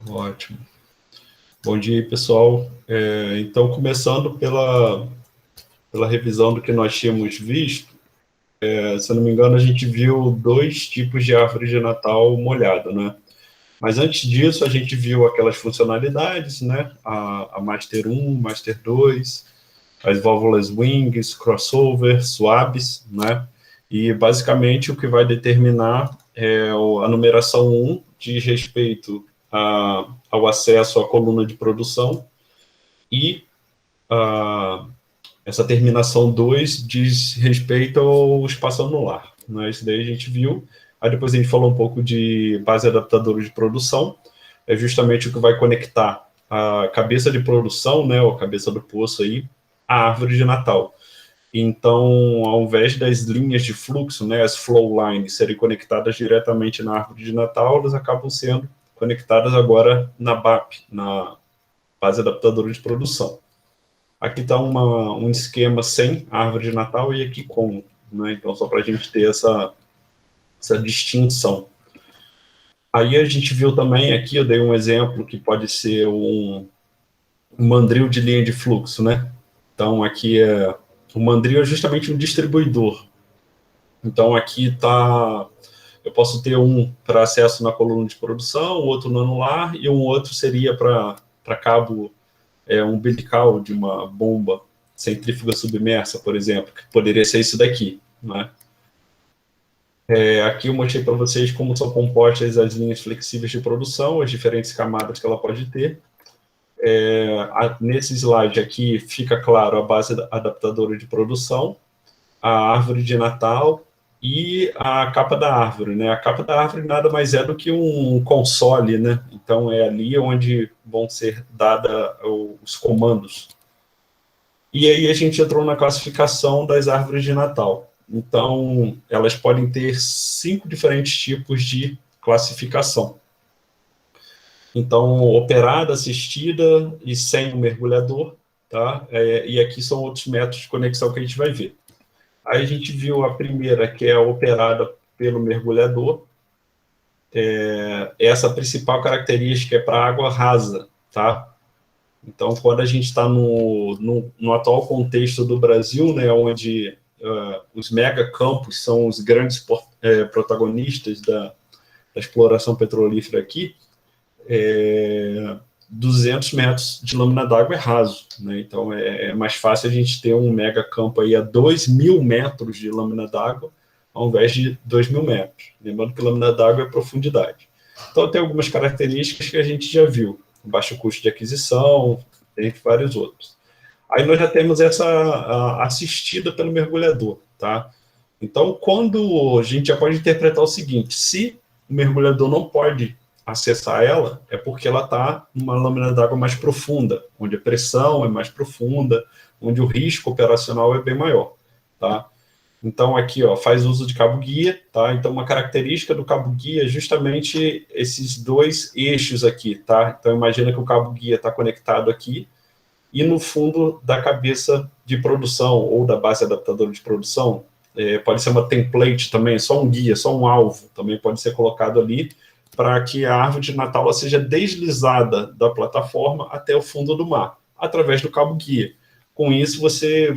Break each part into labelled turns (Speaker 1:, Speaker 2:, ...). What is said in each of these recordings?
Speaker 1: Ótimo. Bom dia, pessoal. Então, começando pela revisão do que nós tínhamos visto, se eu não me engano, a gente viu 2 tipos de árvore de Natal molhada, né? Mas antes disso, a gente viu aquelas funcionalidades, né? A Master 1, Master 2, as válvulas wings, crossover, swabs, né? E basicamente o que vai determinar é a numeração 1 diz respeito ao acesso à coluna de produção e essa terminação 2 diz respeito ao espaço anular, né? Isso daí a gente viu. Aí depois a gente falou um pouco de base adaptadora de produção, é justamente o que vai conectar a cabeça de produção, né, ou a cabeça do poço aí, à árvore de Natal. Então, ao invés das linhas de fluxo, né, as flow lines, serem conectadas diretamente na árvore de Natal, elas acabam sendo conectadas agora na BAP, na base adaptadora de produção. Aqui está um esquema sem árvore de Natal e aqui com, né? Então, só para a gente ter essa distinção. Aí a gente viu também, aqui eu dei um exemplo que pode ser um mandril de linha de fluxo, né? Então, aqui o mandril é justamente um distribuidor. Então, aqui está, eu posso ter um para acesso na coluna de produção, outro no anular, e um outro seria para cabo umbilical de uma bomba centrífuga submersa, por exemplo, que poderia ser isso daqui, né? Aqui eu mostrei para vocês como são compostas as linhas flexíveis de produção, as diferentes camadas que ela pode ter. Nesse slide aqui fica claro a base adaptadora de produção, a árvore de Natal e a capa da árvore, né? A capa da árvore nada mais é do que um console, né? Então é ali onde vão ser dados os comandos. E aí a gente entrou na classificação das árvores de Natal. Então, elas podem ter 5 diferentes tipos de classificação. Então, operada, assistida e sem o mergulhador, tá? E aqui são outros métodos de conexão que a gente vai ver. Aí a gente viu a primeira, que é a operada pelo mergulhador. Essa principal característica é para água rasa, tá? Então, quando a gente está no atual contexto do Brasil, né, onde os megacampos são os grandes protagonistas da exploração petrolífera aqui, 200 metros de lâmina d'água é raso, né? Então é mais fácil a gente ter um megacampo aí a 2.000 metros de lâmina d'água ao invés de 2.000 metros. Lembrando que lâmina d'água é profundidade. Então tem algumas características que a gente já viu: baixo custo de aquisição, entre vários outros. Aí nós já temos essa assistida pelo mergulhador, tá? Então, quando a gente já pode interpretar o seguinte: se o mergulhador não pode acessar ela, é porque ela está numa lâmina d'água mais profunda, onde a pressão é mais profunda, onde o risco operacional é bem maior, tá? Então, aqui, ó, faz uso de cabo-guia, tá? Então, uma característica do cabo-guia é justamente esses 2 eixos aqui, tá? Então, imagina que o cabo-guia está conectado aqui e no fundo da cabeça de produção ou da base adaptadora de produção, pode ser uma template também, só um guia, só um alvo, também pode ser colocado ali para que a árvore de Natal seja deslizada da plataforma até o fundo do mar, através do cabo-guia. Com isso, você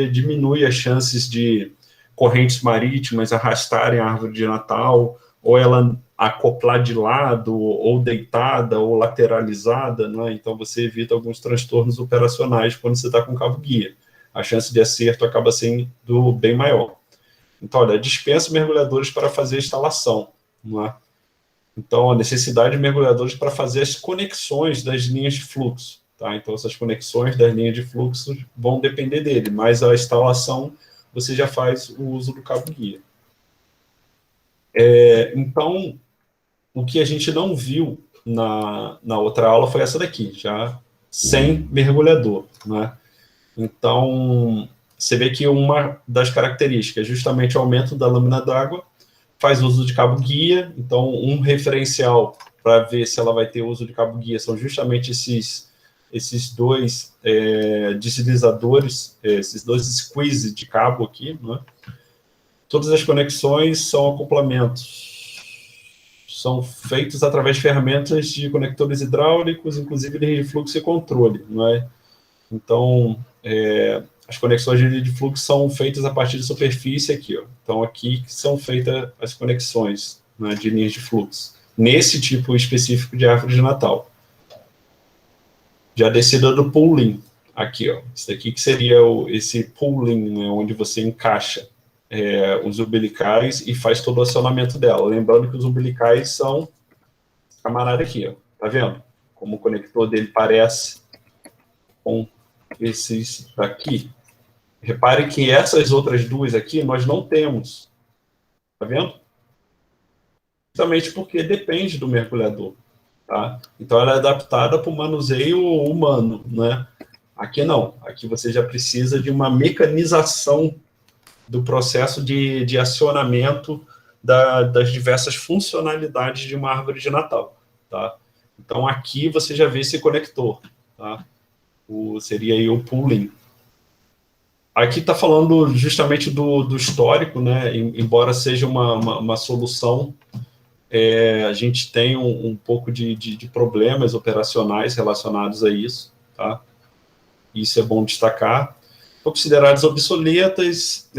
Speaker 1: diminui as chances de correntes marítimas arrastarem a árvore de Natal, ou ela acoplar de lado, ou deitada, ou lateralizada, né? Então você evita alguns transtornos operacionais quando você está com cabo-guia. A chance de acerto acaba sendo bem maior. Então, olha, dispensa mergulhadores para fazer a instalação, não é? Então, a necessidade de mergulhadores para fazer as conexões das linhas de fluxo, tá? Então, essas conexões das linhas de fluxo vão depender dele, mas a instalação você já faz o uso do cabo-guia. Então, o que a gente não viu na outra aula foi essa daqui, já sem mergulhador, né? Então, você vê que uma das características é justamente o aumento da lâmina d'água, faz uso de cabo-guia, então um referencial para ver se ela vai ter uso de cabo-guia são justamente esses 2 deslizadores, esses 2 squeeze de cabo aqui, né? Todas as conexões são acoplamentos são feitos através de ferramentas de conectores hidráulicos, inclusive linha de fluxo e controle, não é? Então, as conexões de linha de fluxo são feitas a partir de superfície aqui, ó. Então, aqui são feitas as conexões, né, de linhas de fluxo, nesse tipo específico de árvore de Natal. Já a descida do pooling, aqui, ó. Isso daqui que seria esse pooling, né, onde você encaixa os umbilicais e faz todo o acionamento dela. Lembrando que os umbilicais são camarada aqui, ó. Tá vendo? Como o conector dele parece com esses daqui. Repare que essas outras duas aqui nós não temos. Tá vendo? Justamente porque depende do mergulhador. Tá? Então ela é adaptada para o manuseio humano, né? Aqui não. Aqui você já precisa de uma mecanização do processo de acionamento das diversas funcionalidades de uma árvore de Natal. Tá? Então, aqui você já vê esse conector. Tá? Seria aí o pooling. Aqui está falando justamente do histórico, né? Embora seja uma solução, a gente tem um pouco de problemas operacionais relacionados a isso. Tá? Isso é bom destacar. Consideradas obsoletas,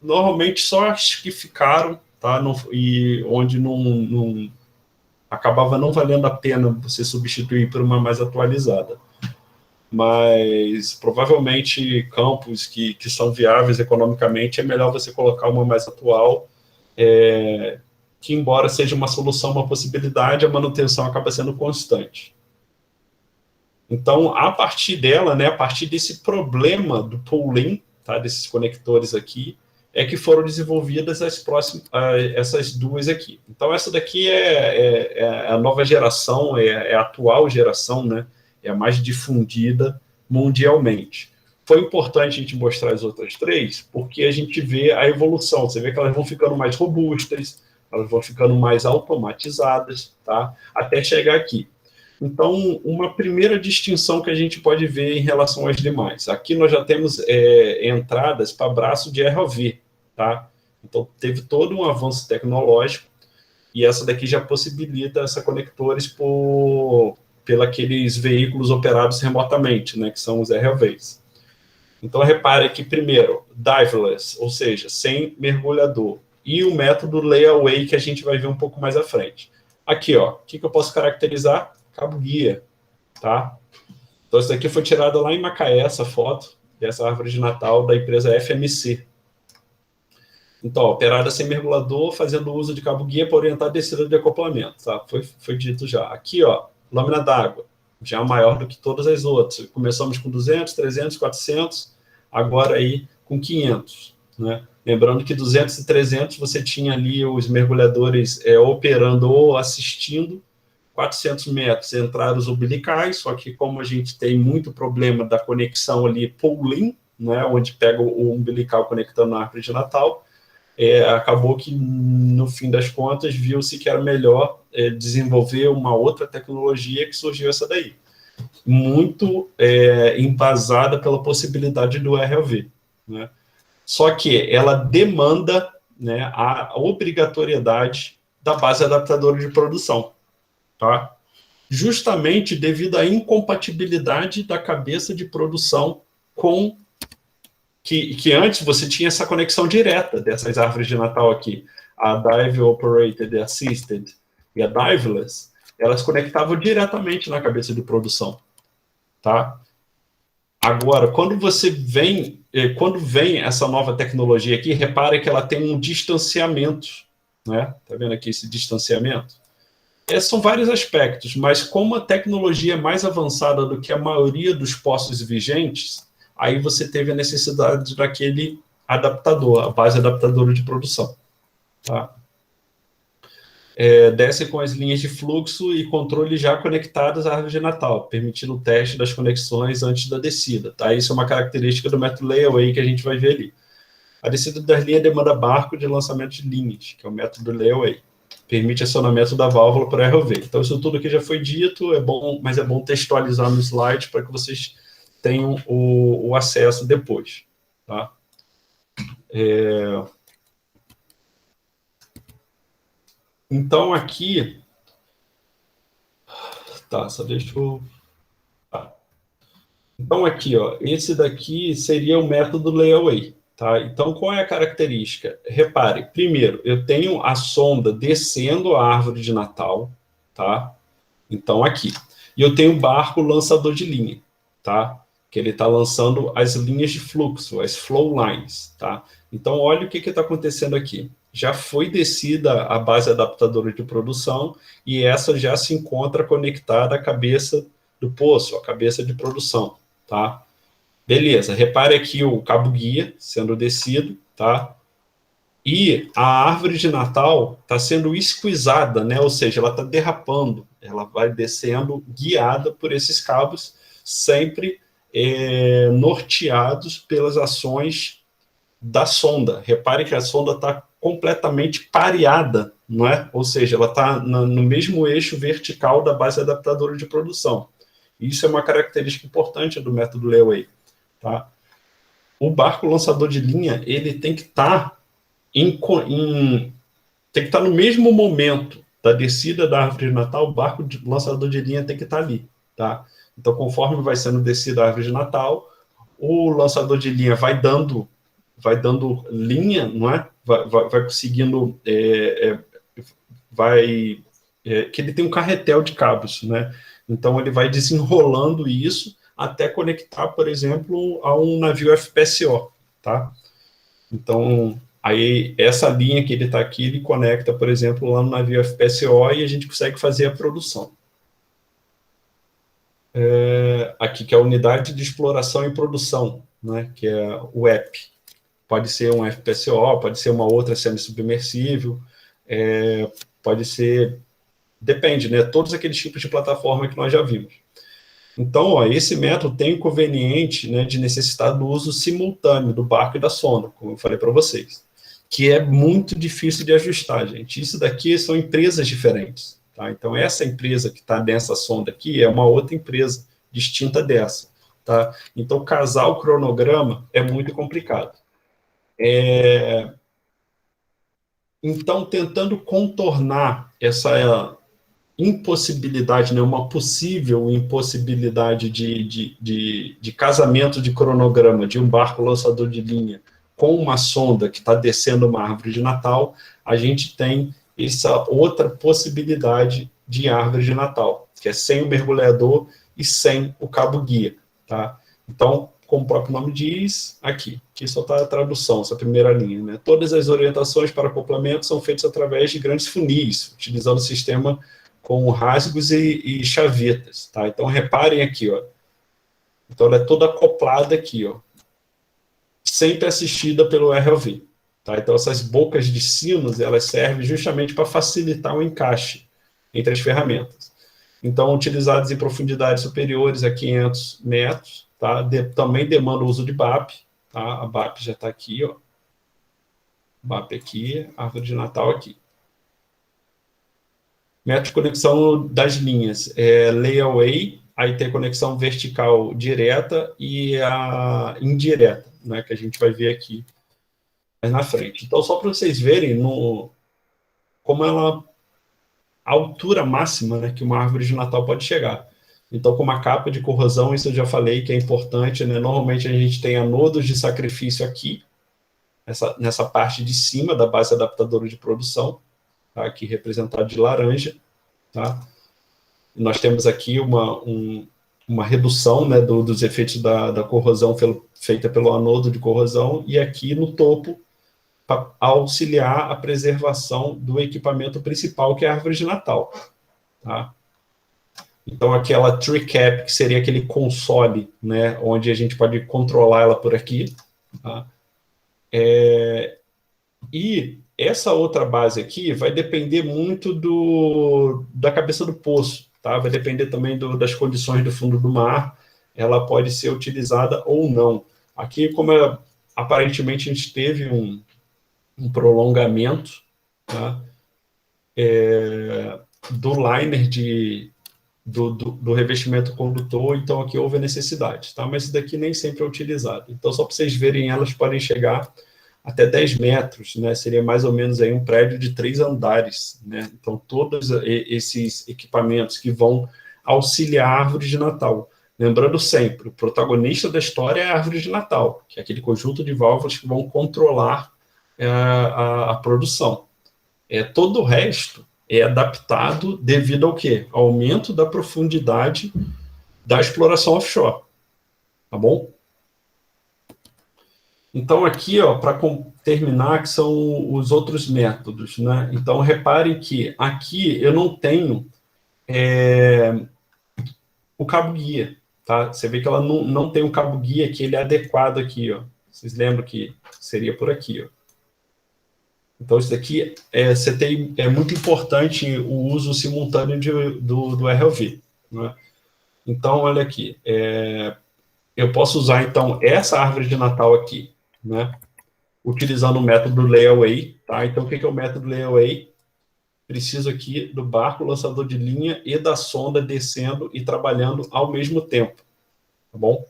Speaker 1: normalmente só as que ficaram, tá? E onde não acabava não valendo a pena você substituir por uma mais atualizada. Mas provavelmente campos que são viáveis economicamente, é melhor você colocar uma mais atual, que embora seja uma solução, uma possibilidade, a manutenção acaba sendo constante. Então, a partir dela, né, a partir desse problema do pooling, tá, desses conectores aqui, é que foram desenvolvidas essas duas aqui. Então, essa daqui é a nova geração, é a atual geração, né, é a mais difundida mundialmente. Foi importante a gente mostrar as outras três, porque a gente vê a evolução. Você vê que elas vão ficando mais robustas, elas vão ficando mais automatizadas, tá, até chegar aqui. Então, uma primeira distinção que a gente pode ver em relação às demais. Aqui nós já temos entradas para braço de ROV, tá? Então, teve todo um avanço tecnológico, e essa daqui já possibilita essa conectores pelos veículos operados remotamente, né, que são os ROVs. Então, repare que, primeiro, diverless, ou seja, sem mergulhador, e o método layaway, que a gente vai ver um pouco mais à frente. Aqui, ó, o que eu posso caracterizar? Cabo guia, tá? Então, isso daqui foi tirado lá em Macaé, essa foto, dessa árvore de Natal da empresa FMC. Então, operada sem mergulhador, fazendo uso de cabo guia para orientar a descida de acoplamento, tá? Foi dito já. Aqui, ó, lâmina d'água, já maior do que todas as outras. Começamos com 200, 300, 400, agora aí com 500, né? Lembrando que 200 e 300 você tinha ali os mergulhadores operando ou assistindo. 400 metros entraram os umbilicais, só que como a gente tem muito problema da conexão ali, pooling, né, onde pega o umbilical conectando na árvore de Natal, acabou que, no fim das contas, viu-se que era melhor desenvolver uma outra tecnologia, que surgiu essa daí. Muito embasada pela possibilidade do ROV, né? Só que ela demanda, né, a obrigatoriedade da base adaptadora de produção. Tá? Justamente devido à incompatibilidade da cabeça de produção com que antes você tinha essa conexão direta dessas árvores de Natal aqui, a Dive Operated Assisted e a Diveless, elas conectavam diretamente na cabeça de produção, tá? Agora, quando vem essa nova tecnologia aqui, repare que ela tem um distanciamento, né? Tá vendo aqui esse distanciamento? São vários aspectos, mas como a tecnologia é mais avançada do que a maioria dos postos vigentes, aí você teve a necessidade daquele adaptador, a base adaptadora de produção. Tá? Desce com as linhas de fluxo e controle já conectadas à árvore de Natal, permitindo o teste das conexões antes da descida. Tá? Isso é uma característica do método layaway que a gente vai ver ali. A descida das linhas demanda barco de lançamento de linhas, que é o método layaway. Permite acionamento da válvula para ROV. Então, isso tudo aqui já foi dito, mas é bom textualizar no slide para que vocês tenham o acesso depois. Tá? Então, aqui... Tá, só deixa eu... Tá. Então, aqui, ó, esse daqui seria o método layaway, tá? Então, qual é a característica? Repare, primeiro, eu tenho a sonda descendo a árvore de Natal, tá? Então, aqui. E eu tenho o barco lançador de linha, tá? Que ele está lançando as linhas de fluxo, as flow lines, tá? Então, olha o que está acontecendo aqui. Já foi descida a base adaptadora de produção e essa já se encontra conectada à cabeça do poço, à cabeça de produção, tá? Beleza, repare aqui o cabo guia sendo descido, tá? E a árvore de Natal está sendo esquisada, né? Ou seja, ela está derrapando, ela vai descendo guiada por esses cabos, sempre norteados pelas ações da sonda. Repare que a sonda está completamente pareada, não é? Ou seja, ela está no mesmo eixo vertical da base adaptadora de produção. Isso é uma característica importante do método layaway, tá? O barco lançador de linha, ele tem que estar tem que estar no mesmo momento da descida da árvore de Natal, o barco de lançador de linha tem que estar ali, tá? Então, conforme vai sendo descida a árvore de Natal, o lançador de linha vai dando linha, não é? Vai conseguindo, que ele tem um carretel de cabos, né? Então, ele vai desenrolando isso até conectar, por exemplo, a um navio FPSO, tá? Então, aí essa linha que ele está aqui, ele conecta, por exemplo, lá no navio FPSO e a gente consegue fazer a produção. Aqui, que é a Unidade de Exploração e Produção, né, que é o EP. Pode ser um FPSO, pode ser uma outra semi-submersível, pode ser... Depende, né? Todos aqueles tipos de plataforma que nós já vimos. Então, ó, esse método tem o inconveniente, né, de necessitar do uso simultâneo do barco e da sonda, como eu falei para vocês, que é muito difícil de ajustar, gente. Isso daqui são empresas diferentes, tá? Então, essa empresa que está nessa sonda aqui é uma outra empresa distinta dessa, tá? Então, casar o cronograma é muito complicado. Então, tentando contornar essa impossibilidade, né, uma possível impossibilidade de casamento de cronograma de um barco lançador de linha com uma sonda que está descendo uma árvore de Natal, a gente tem essa outra possibilidade de árvore de Natal, que é sem o mergulhador e sem o cabo guia, tá? Então, como o próprio nome diz, aqui só está a tradução, essa primeira linha, né? Todas as orientações para acoplamento são feitas através de grandes funis, utilizando o sistema com rasgos e chavetas, tá? Então, reparem aqui, ó. Então, ela é toda acoplada aqui, ó. Sempre assistida pelo ROV, tá? Então, essas bocas de sinos, elas servem justamente para facilitar o encaixe entre as ferramentas. Então, utilizadas em profundidades superiores a 500 metros, tá? Também demanda o uso de BAP, tá? A BAP já está aqui, ó. BAP aqui, árvore de Natal aqui. Método de conexão das linhas layaway, aí tem a conexão vertical direta e a indireta, né, que a gente vai ver aqui mais na frente. Então, só para vocês verem como ela, a altura máxima, né, que uma árvore de Natal pode chegar. Então, com uma capa de corrosão, isso eu já falei que é importante, né? Normalmente a gente tem anodos de sacrifício aqui, nessa parte de cima da base adaptadora de produção, tá? Aqui representado de laranja, tá? Nós temos aqui uma redução, né, dos efeitos da corrosão feita pelo anodo de corrosão, e aqui no topo, para auxiliar a preservação do equipamento principal, que é a árvore de Natal. Tá? Então, aquela tree cap, que seria aquele console, né, onde a gente pode controlar ela por aqui. Tá? E essa outra base aqui vai depender muito da cabeça do poço. Tá? Vai depender também das condições do fundo do mar, ela pode ser utilizada ou não. Aqui, como aparentemente a gente teve um prolongamento, tá? Do liner do revestimento condutor, então aqui houve a necessidade, tá? Mas isso daqui nem sempre é utilizado. Então, só para vocês verem, elas podem chegar até 10 metros, né? Seria mais ou menos aí um prédio de 3 andares, né? Então, todos esses equipamentos que vão auxiliar a árvore de Natal. Lembrando sempre, o protagonista da história é a árvore de Natal, que é aquele conjunto de válvulas que vão controlar a produção. Todo o resto é adaptado devido ao quê? Ao aumento da profundidade da exploração offshore, tá bom? Então, aqui, para terminar, que são os outros métodos, né? Então, reparem que aqui eu não tenho o cabo-guia, tá? Você vê que ela não tem um cabo-guia que ele é adequado aqui, ó. Vocês lembram que seria por aqui, ó. Então, isso daqui é muito importante o uso simultâneo do RLV, né? Então, olha aqui, eu posso usar, então, essa árvore de Natal aqui, né? Utilizando o método layaway, tá? Então, o que é o método layaway? Preciso aqui do barco, lançador de linha e da sonda descendo e trabalhando ao mesmo tempo, tá bom?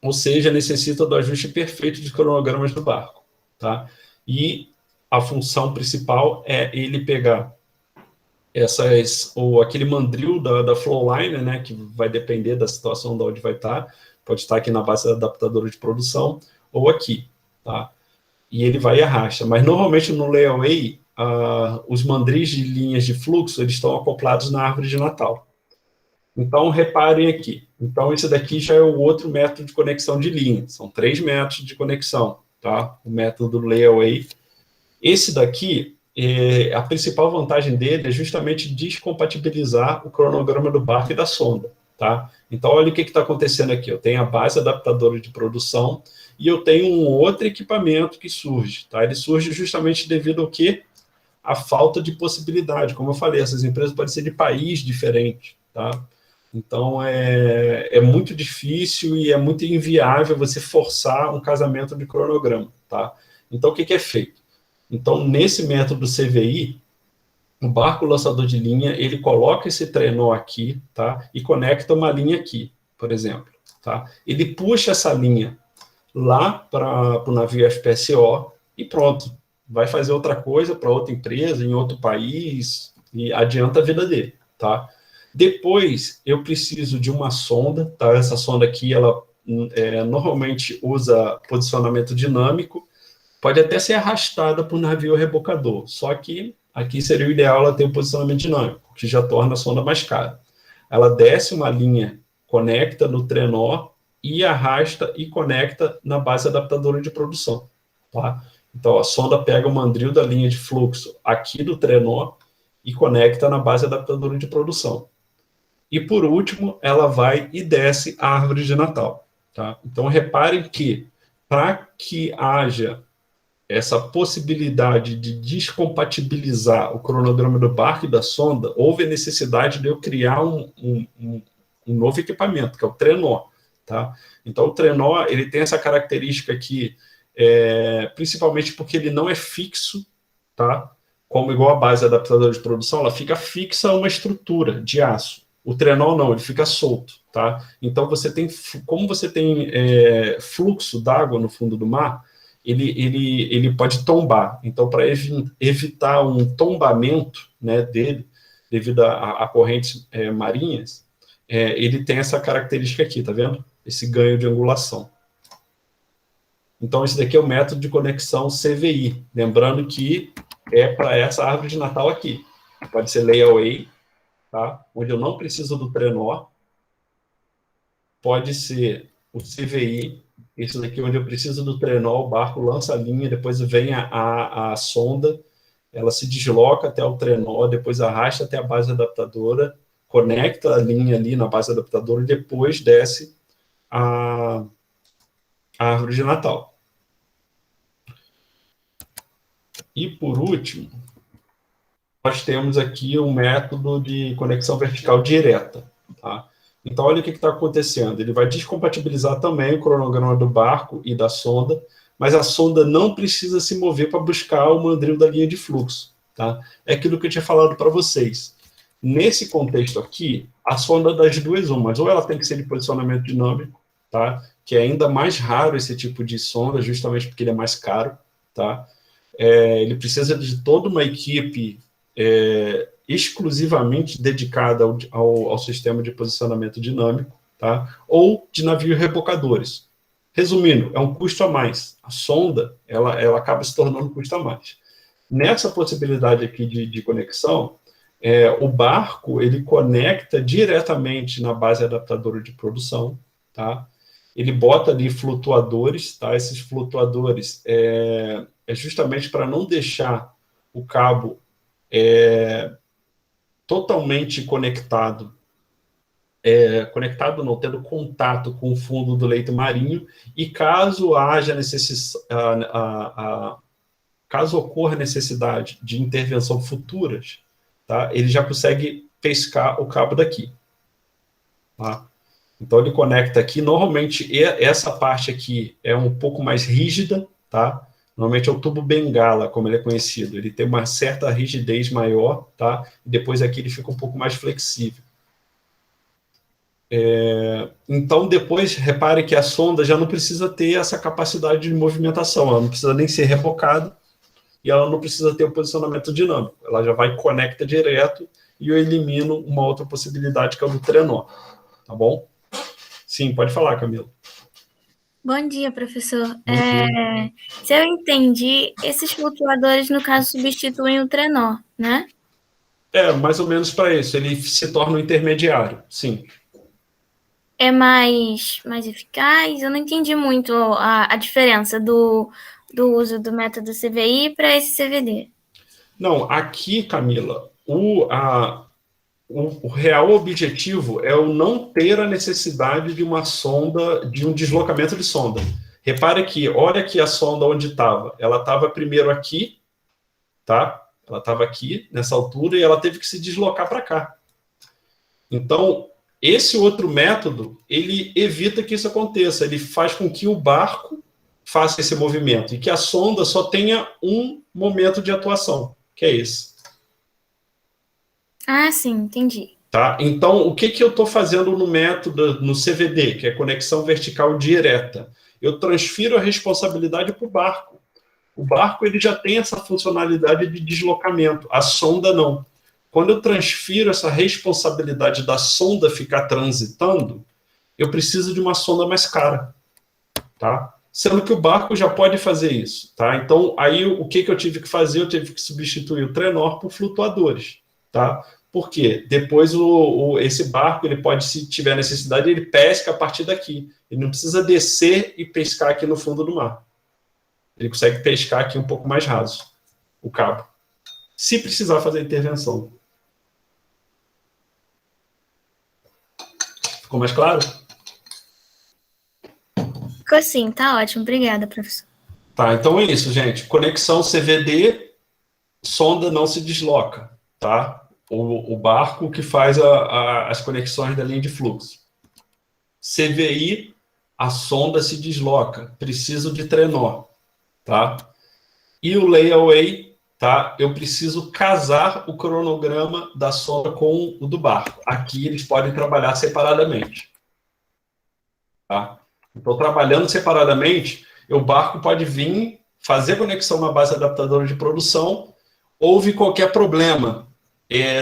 Speaker 1: Ou seja, necessita do ajuste perfeito de cronogramas do barco, tá? E a função principal é ele pegar aquele mandril da flowline, né, que vai depender da situação de onde vai estar, pode estar aqui na base da adaptadora de produção, ou aqui, tá? E ele vai e arrasta. Mas, normalmente, no layaway, os mandris de linhas de fluxo, eles estão acoplados na árvore de Natal. Então, reparem aqui. Então, esse daqui já é o outro método de conexão de linha. São 3 métodos de conexão, tá? O método layaway. Esse daqui, a principal vantagem dele é justamente descompatibilizar o cronograma do barco e da sonda, tá? Então, olha o que está acontecendo aqui. Eu tenho a base adaptadora de produção e eu tenho um outro equipamento que surge, tá? Ele surge justamente devido ao quê? A falta de possibilidade. Como eu falei, essas empresas podem ser de país diferente, tá? Então, é muito difícil e é muito inviável você forçar um casamento de cronograma, tá? Então, o que é feito? Então, nesse método CVI, o barco lançador de linha, ele coloca esse trenó aqui, tá? E conecta uma linha aqui, por exemplo, tá? Ele puxa essa linha lá para o navio FPSO e pronto. Vai fazer outra coisa para outra empresa, em outro país, e adianta a vida dele, tá? Depois, eu preciso de uma sonda, tá? Essa sonda aqui, ela normalmente usa posicionamento dinâmico, pode até ser arrastada para o navio rebocador, só que aqui seria o ideal ela ter um posicionamento dinâmico, que já torna a sonda mais cara. Ela desce uma linha, conecta no trenó e arrasta e conecta na base adaptadora de produção, tá? Então, a sonda pega o mandril da linha de fluxo aqui do trenó e conecta na base adaptadora de produção. E, por último, ela vai e desce a árvore de Natal, tá? Então, reparem que, para que haja essa possibilidade de descompatibilizar o cronograma do barco e da sonda, houve a necessidade de eu criar um novo equipamento, que é o trenó, tá? Então, o trenó, ele tem essa característica aqui, principalmente porque ele não é fixo, tá? Como igual a base adaptadora de produção, ela fica fixa a uma estrutura de aço. O trenó não, ele fica solto, tá? Então, como você tem fluxo d'água no fundo do mar, ele pode tombar. Então, para evitar um tombamento, né, dele, devido a correntes marinhas, ele tem essa característica aqui, tá vendo? Esse ganho de angulação. Então, esse daqui é o método de conexão CVI. Lembrando que é para essa árvore de Natal aqui. Pode ser layaway, tá? Onde eu não preciso do trenó. Pode ser o CVI, isso daqui onde eu preciso do trenó, o barco lança a linha, depois vem a sonda, ela se desloca até o trenó, depois arrasta até a base adaptadora, conecta a linha ali na base adaptadora e depois desce a árvore de Natal. E, por último, nós temos aqui um método de conexão vertical direta, tá? Então, olha o que está acontecendo. Ele vai descompatibilizar também o cronograma do barco e da sonda, mas a sonda não precisa se mover para buscar o mandril da linha de fluxo, tá? É aquilo que eu tinha falado para vocês. Nesse contexto aqui, a sonda das duas umas, ou ela tem que ser de posicionamento dinâmico, tá? Que é ainda mais raro esse tipo de sonda, justamente porque ele é mais caro, tá? Ele precisa de toda uma equipe exclusivamente dedicada ao sistema de posicionamento dinâmico, tá? Ou de navios rebocadores. Resumindo, é um custo a mais. A sonda, ela acaba se tornando um custo a mais. Nessa possibilidade aqui de conexão, o barco, ele conecta diretamente na base adaptadora de produção, tá? Ele bota ali flutuadores, tá? Esses flutuadores é justamente para não deixar o cabo totalmente conectado, conectado não, tendo contato com o fundo do leito marinho, e caso haja caso ocorra necessidade de intervenção futuras, tá? Ele já consegue pescar o cabo daqui, tá? Então ele conecta aqui, normalmente essa parte aqui é um pouco mais rígida, tá? Normalmente é o tubo bengala, como ele é conhecido. Ele tem uma certa rigidez maior, tá? E depois aqui ele fica um pouco mais flexível. Então, depois, repare que a sonda já não precisa ter essa capacidade de movimentação, ela não precisa nem ser rebocada e ela não precisa ter o posicionamento dinâmico. Ela já vai e conecta direto e eu elimino uma outra possibilidade, que é o do trenó. Tá bom? Sim, pode falar, Camila.
Speaker 2: Bom dia, professor. Se eu entendi, esses flutuadores, no caso, substituem o trenó, né?
Speaker 1: Mais ou menos para isso. Ele se torna um intermediário, sim.
Speaker 2: É mais eficaz? Eu não entendi muito a diferença do uso do método CVI para esse CVD.
Speaker 1: Não, aqui, Camila, o real objetivo é o não ter a necessidade de uma sonda, de um deslocamento de sonda. Repare que, olha aqui a sonda onde estava. Ela estava primeiro aqui, tá? Ela estava aqui, nessa altura, e ela teve que se deslocar para cá. Então, esse outro método, ele evita que isso aconteça. Ele faz com que o barco faça esse movimento e que a sonda só tenha um momento de atuação, que é esse.
Speaker 2: Ah, sim, entendi.
Speaker 1: Tá? Então, o que eu estou fazendo no método, no CVD, que é conexão vertical direta? Eu transfiro a responsabilidade para o barco. O barco ele já tem essa funcionalidade de deslocamento, a sonda não. Quando eu transfiro essa responsabilidade da sonda ficar transitando, eu preciso de uma sonda mais cara, tá? Sendo que o barco já pode fazer isso, tá? Então, aí o que eu tive que fazer? Eu tive que substituir o trenó por flutuadores, tá? Por quê? Depois esse barco, ele pode, se tiver necessidade, ele pesca a partir daqui. Ele não precisa descer e pescar aqui no fundo do mar. Ele consegue pescar aqui um pouco mais raso, o cabo. Se precisar fazer intervenção. Ficou mais claro?
Speaker 2: Ficou sim, tá ótimo. Obrigada, professor.
Speaker 1: Tá, então é isso, gente. Conexão CVD, sonda não se desloca, tá? O barco que faz as conexões da linha de fluxo. CVI, a sonda se desloca, preciso de trenó, tá? E o layaway, tá? Eu preciso casar o cronograma da sonda com o do barco. Aqui eles podem trabalhar separadamente, tá? Então, trabalhando separadamente, o barco pode vir fazer conexão na base adaptadora de produção, houve qualquer problema,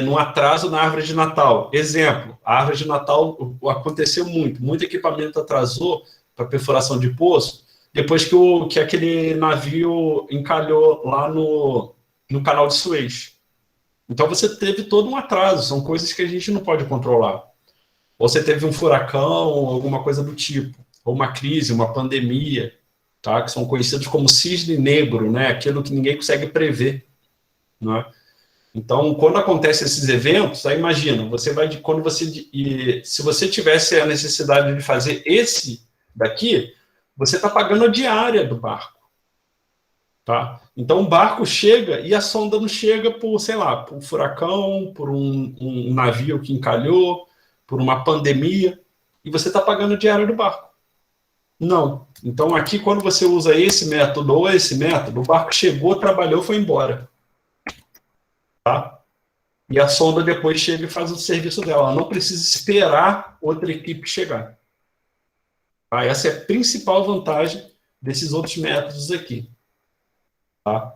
Speaker 1: no atraso na árvore de Natal. Exemplo, a árvore de Natal aconteceu muito equipamento atrasou para perfuração de poço, depois que aquele navio encalhou lá no canal de Suez. Então você teve todo um atraso, são coisas que a gente não pode controlar. Ou você teve um furacão, alguma coisa do tipo, ou uma crise, uma pandemia, tá? Que são conhecidos como cisne negro, né? Aquilo que ninguém consegue prever, não é? Então, quando acontecem esses eventos, aí imagina, se você tivesse a necessidade de fazer esse daqui, você está pagando a diária do barco, tá? Então, o barco chega e a sonda não chega por, sei lá, por um furacão, por um navio que encalhou, por uma pandemia, e você está pagando a diária do barco. Não. Então, aqui, quando você usa esse método ou esse método, o barco chegou, trabalhou, foi embora. Tá? E a sonda depois chega e faz o serviço dela. Ela não precisa esperar outra equipe chegar. Tá? Essa é a principal vantagem desses outros métodos aqui. tá?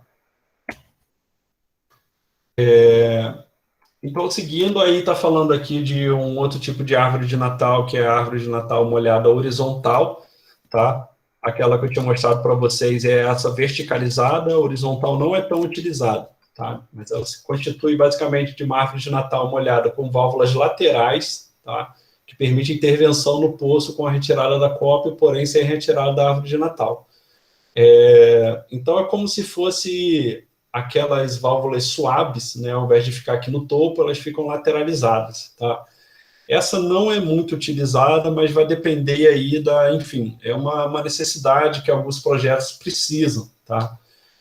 Speaker 1: Então, seguindo aí, está falando aqui de um outro tipo de árvore de Natal, que é a árvore de Natal molhada horizontal, tá? Aquela que eu tinha mostrado para vocês é essa verticalizada, a horizontal não é tão utilizada, tá? Mas ela se constitui basicamente de uma árvore de Natal molhada com válvulas laterais, tá? Que permite intervenção no poço com a retirada da cópia, porém sem retirada da árvore de Natal. Então, é como se fosse aquelas válvulas suaves, né? Ao invés de ficar aqui no topo, elas ficam lateralizadas, tá? Essa não é muito utilizada, mas vai depender aí enfim, é uma necessidade que alguns projetos precisam, tá?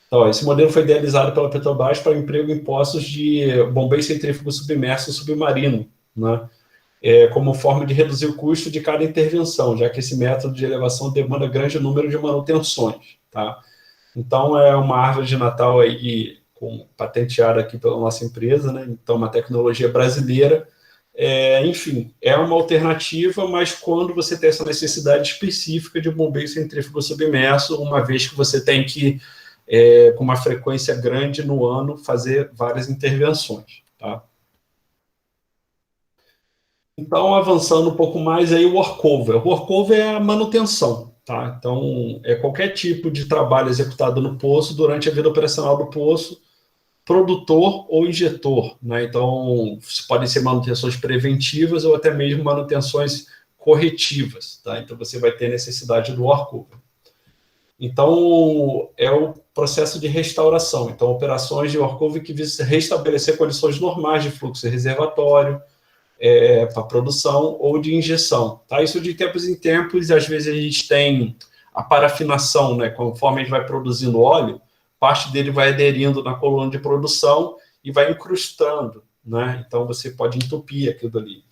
Speaker 1: Então, esse modelo foi idealizado pela Petrobras para emprego em postos de bombeio centrífugo submerso submarino, né? Como forma de reduzir o custo de cada intervenção, já que esse método de elevação demanda grande número de manutenções, tá? Então, é uma árvore de Natal aí, patenteada aqui pela nossa empresa, né? Então, uma tecnologia brasileira. Enfim, é uma alternativa, mas quando você tem essa necessidade específica de bombeio centrífugo submerso, uma vez que você tem que, com uma frequência grande no ano, fazer várias intervenções, tá? Então, avançando um pouco mais, aí o workover. O workover é a manutenção, tá? Então, é qualquer tipo de trabalho executado no poço durante a vida operacional do poço, produtor ou injetor, né? Então, podem ser manutenções preventivas ou até mesmo manutenções corretivas, tá? Então, você vai ter necessidade do workover. Então, é o processo de restauração. Então, operações de workover que visam restabelecer condições normais de fluxo reservatório, para produção ou de injeção, tá? Isso de tempos em tempos, às vezes a gente tem a parafinação, né? Conforme a gente vai produzindo óleo, parte dele vai aderindo na coluna de produção e vai incrustando, né? Então você pode entupir aquilo ali.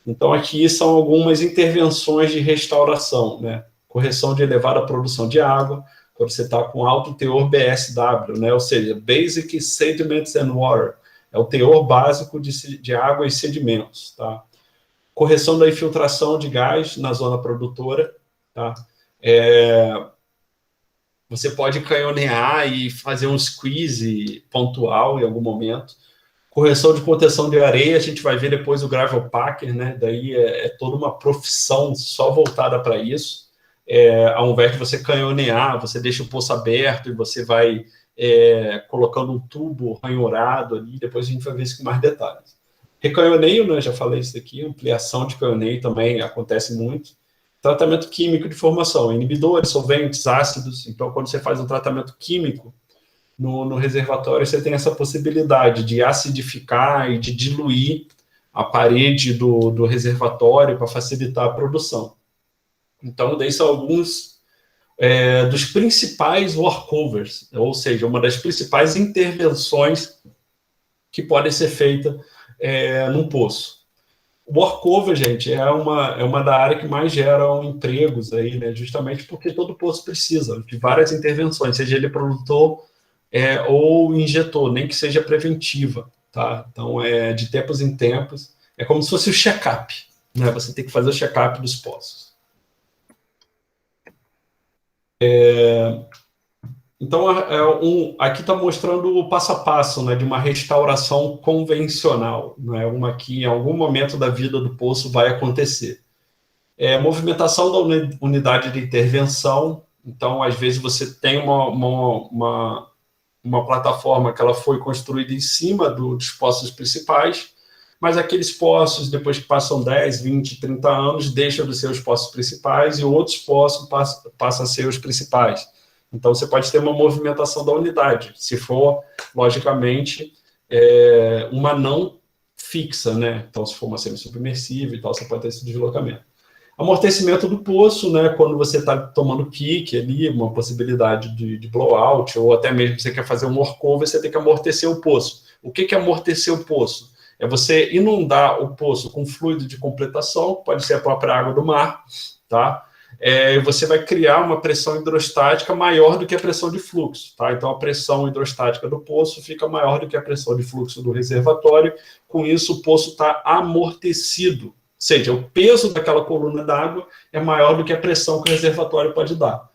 Speaker 1: Então aqui são algumas intervenções de restauração, né? Correção de elevada produção de água, quando você está com alto teor BSW, né? Ou seja, Basic Sediments and Water, é o teor básico de água e sedimentos, tá? Correção da infiltração de gás na zona produtora, tá? Você pode canhonear e fazer um squeeze pontual em algum momento. Correção de contenção de areia, a gente vai ver depois o gravel packer, né? Daí é toda uma profissão só voltada para isso. Ao invés de você canhonear, você deixa o poço aberto e você vai colocando um tubo ranhurado ali, depois a gente vai ver isso com mais detalhes. Recanhoneio, né, já falei isso aqui, ampliação de canhoneio também acontece muito. Tratamento químico de formação, inibidores, solventes, ácidos. Então, quando você faz um tratamento químico no reservatório, você tem essa possibilidade de acidificar e de diluir a parede do reservatório para facilitar a produção. Então, daí são alguns dos principais workovers, ou seja, uma das principais intervenções que podem ser feitas num poço. O workover, gente, é uma da área que mais geram empregos aí, né? Justamente porque todo poço precisa de várias intervenções, seja ele produtor ou injetor, nem que seja preventiva, tá? Então, de tempos em tempos, é como se fosse o check-up, né? Você tem que fazer o check-up dos poços. Então, aqui está mostrando o passo a passo, né, de uma restauração convencional, né, uma que em algum momento da vida do poço vai acontecer. Movimentação da unidade de intervenção. Então, às vezes você tem uma plataforma que ela foi construída em cima dos poços principais, mas aqueles poços, depois que passam 10, 20, 30 anos, deixam de ser os poços principais e outros poços passam a ser os principais. Então, você pode ter uma movimentação da unidade, se for, logicamente, uma não fixa, né? Então, se for uma semi-submersível e tal, você pode ter esse deslocamento. Amortecimento do poço, né? Quando você está tomando kick ali, uma possibilidade de blowout, ou até mesmo você quer fazer um workover, você tem que amortecer o poço. O que é amortecer o poço? É você inundar o poço com fluido de completação, pode ser a própria água do mar, tá? Você vai criar uma pressão hidrostática maior do que a pressão de fluxo, tá? Então, a pressão hidrostática do poço fica maior do que a pressão de fluxo do reservatório. Com isso, o poço está amortecido, ou seja, o peso daquela coluna d'água é maior do que a pressão que o reservatório pode dar.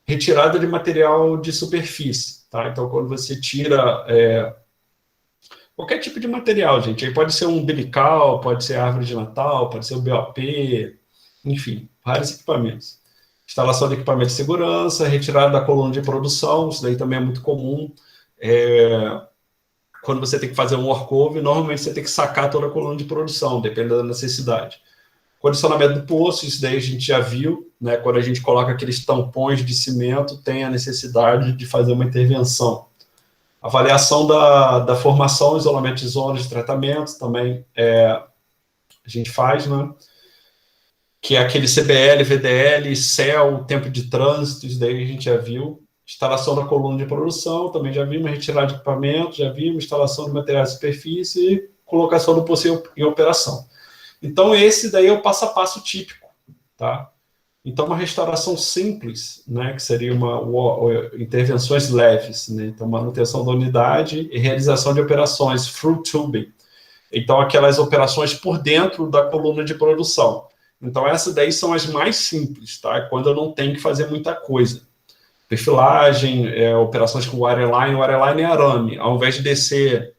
Speaker 1: retirada de material de superfície, tá? Então, quando você tira qualquer tipo de material, gente, aí pode ser um umbilical, pode ser árvore de Natal, pode ser o BOP, enfim, vários equipamentos. Instalação de equipamento de segurança, retirada da coluna de produção, isso daí também é muito comum. Quando você tem que fazer um workover, normalmente você tem que sacar toda a coluna de produção, dependendo da necessidade. Condicionamento do poço, isso daí a gente já viu, né? Quando a gente coloca aqueles tampões de cimento, tem a necessidade de fazer uma intervenção. Avaliação da formação, isolamento de zonas de tratamento, também a gente faz, né? Que é aquele CBL, VDL, CEL, tempo de trânsito, isso daí a gente já viu. Instalação da coluna de produção, também já vimos. Retirada de equipamento, já vimos. Instalação de materiais de superfície e colocação do poço em operação. Então, esse daí é o passo a passo típico, tá? Então, uma restauração simples, né, que seria intervenções leves, né? Então, manutenção da unidade e realização de operações through tubing. Então, aquelas operações por dentro da coluna de produção. Então, essas daí são as mais simples, tá? Quando eu não tenho que fazer muita coisa. Perfilagem, operações com wireline. Wireline é arame. Ao invés de descer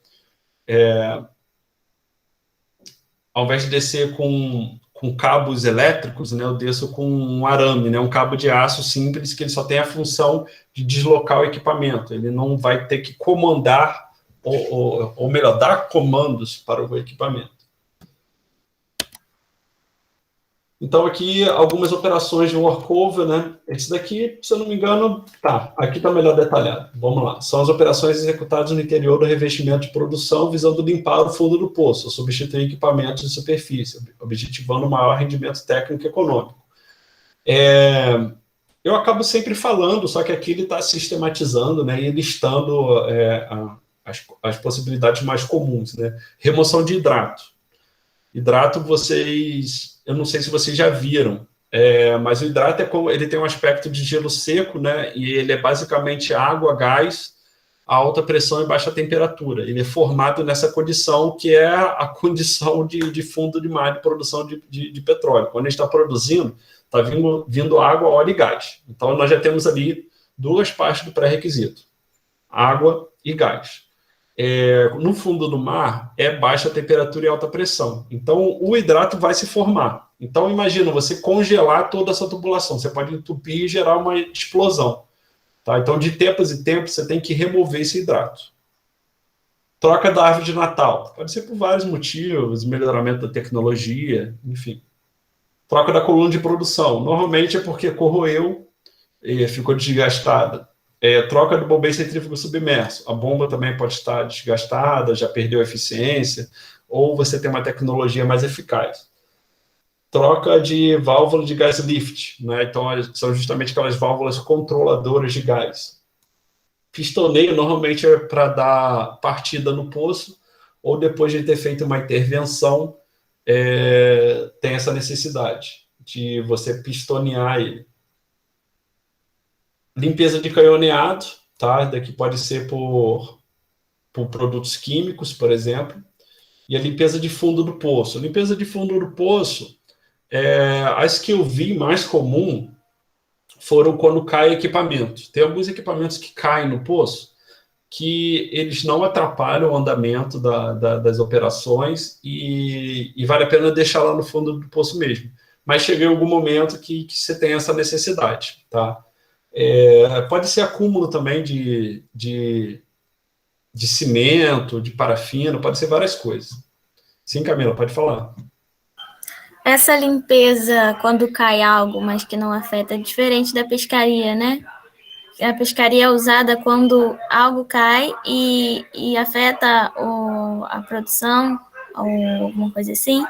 Speaker 1: com cabos elétricos, né, eu desço com um arame, né, um cabo de aço simples, que ele só tem a função de deslocar o equipamento. Ele não vai ter que comandar, ou melhor, dar comandos para o equipamento. Então, aqui, algumas operações de workover, né? Esse daqui, se eu não me engano, aqui está melhor detalhado. Vamos lá. São as operações executadas no interior do revestimento de produção, visando limpar o fundo do poço, substituir equipamentos de superfície, objetivando maior rendimento técnico e econômico. Eu acabo sempre falando, só que aqui ele está sistematizando, né, e listando as possibilidades mais comuns, né? Remoção de hidrato. Hidrato, eu não sei se vocês já viram, mas o hidrato ele tem um aspecto de gelo seco, né? E ele é basicamente água, gás, a alta pressão e baixa temperatura. Ele é formado nessa condição que é a condição de fundo de mar de produção de petróleo. Quando a gente está produzindo, está vindo água, óleo e gás. Então, nós já temos ali duas partes do pré-requisito: água e gás. No fundo do mar é baixa temperatura e alta pressão. Então, o hidrato vai se formar. Então, imagina você congelar toda essa tubulação. Você pode entupir e gerar uma explosão. Tá? Então, de tempos em tempos, você tem que remover esse hidrato. Troca da árvore de Natal. Pode ser por vários motivos, melhoramento da tecnologia, enfim. Troca da coluna de produção. Normalmente é porque corroeu e ficou desgastada. Troca do bombeiro centrífugo submerso. A bomba também pode estar desgastada, já perdeu a eficiência, ou você tem uma tecnologia mais eficaz. Troca de válvula de gás lift, né? Então, são justamente aquelas válvulas controladoras de gás. Pistoneio normalmente é para dar partida no poço, ou depois de ter feito uma intervenção, tem essa necessidade de você pistonear ele. Limpeza de canhoneado, tá? Daqui pode ser por produtos químicos, por exemplo. E a limpeza de fundo do poço. Limpeza de fundo do poço, as que eu vi mais comum foram quando cai equipamento. Tem alguns equipamentos que caem no poço que eles não atrapalham o andamento das operações e vale a pena deixar lá no fundo do poço mesmo. Mas chega em algum momento que você tem essa necessidade, tá? Pode ser acúmulo também de cimento, de parafina, pode ser várias coisas. Sim, Camila, pode falar.
Speaker 2: Essa limpeza, quando cai algo, mas que não afeta, é diferente da pescaria, né? A pescaria é usada quando algo cai e afeta a produção, ou alguma coisa assim?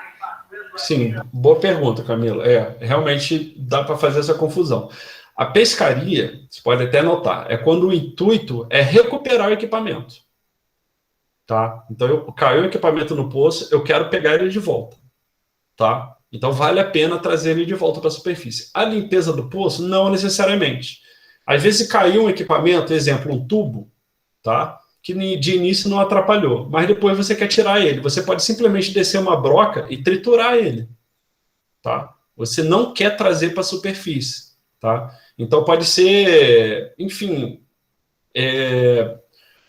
Speaker 1: Sim, boa pergunta, Camila. Realmente dá para fazer essa confusão. A pescaria, você pode até notar, é quando o intuito é recuperar o equipamento. Tá? Então, caiu o equipamento no poço, eu quero pegar ele de volta. Tá? Então, vale a pena trazer ele de volta para a superfície. A limpeza do poço, não necessariamente. Às vezes, caiu um equipamento, exemplo, um tubo, tá? Que de início não atrapalhou, mas depois você quer tirar ele. Você pode simplesmente descer uma broca e triturar ele. Tá? Você não quer trazer para a superfície. tá? Então, pode ser, enfim,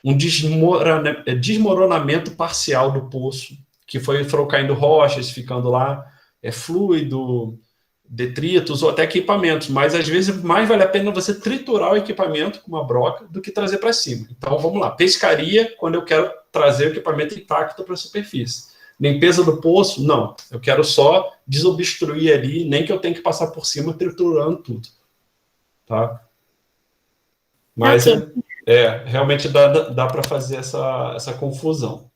Speaker 1: um desmoronamento parcial do poço, que foram caindo rochas, ficando lá, fluido, detritos ou até equipamentos, mas às vezes mais vale a pena você triturar o equipamento com uma broca do que trazer para cima. Então, vamos lá, pescaria, quando eu quero trazer o equipamento intacto para a superfície. Limpeza do poço, não, eu quero só desobstruir ali, nem que eu tenha que passar por cima triturando tudo, tá? Mas realmente dá para fazer essa confusão.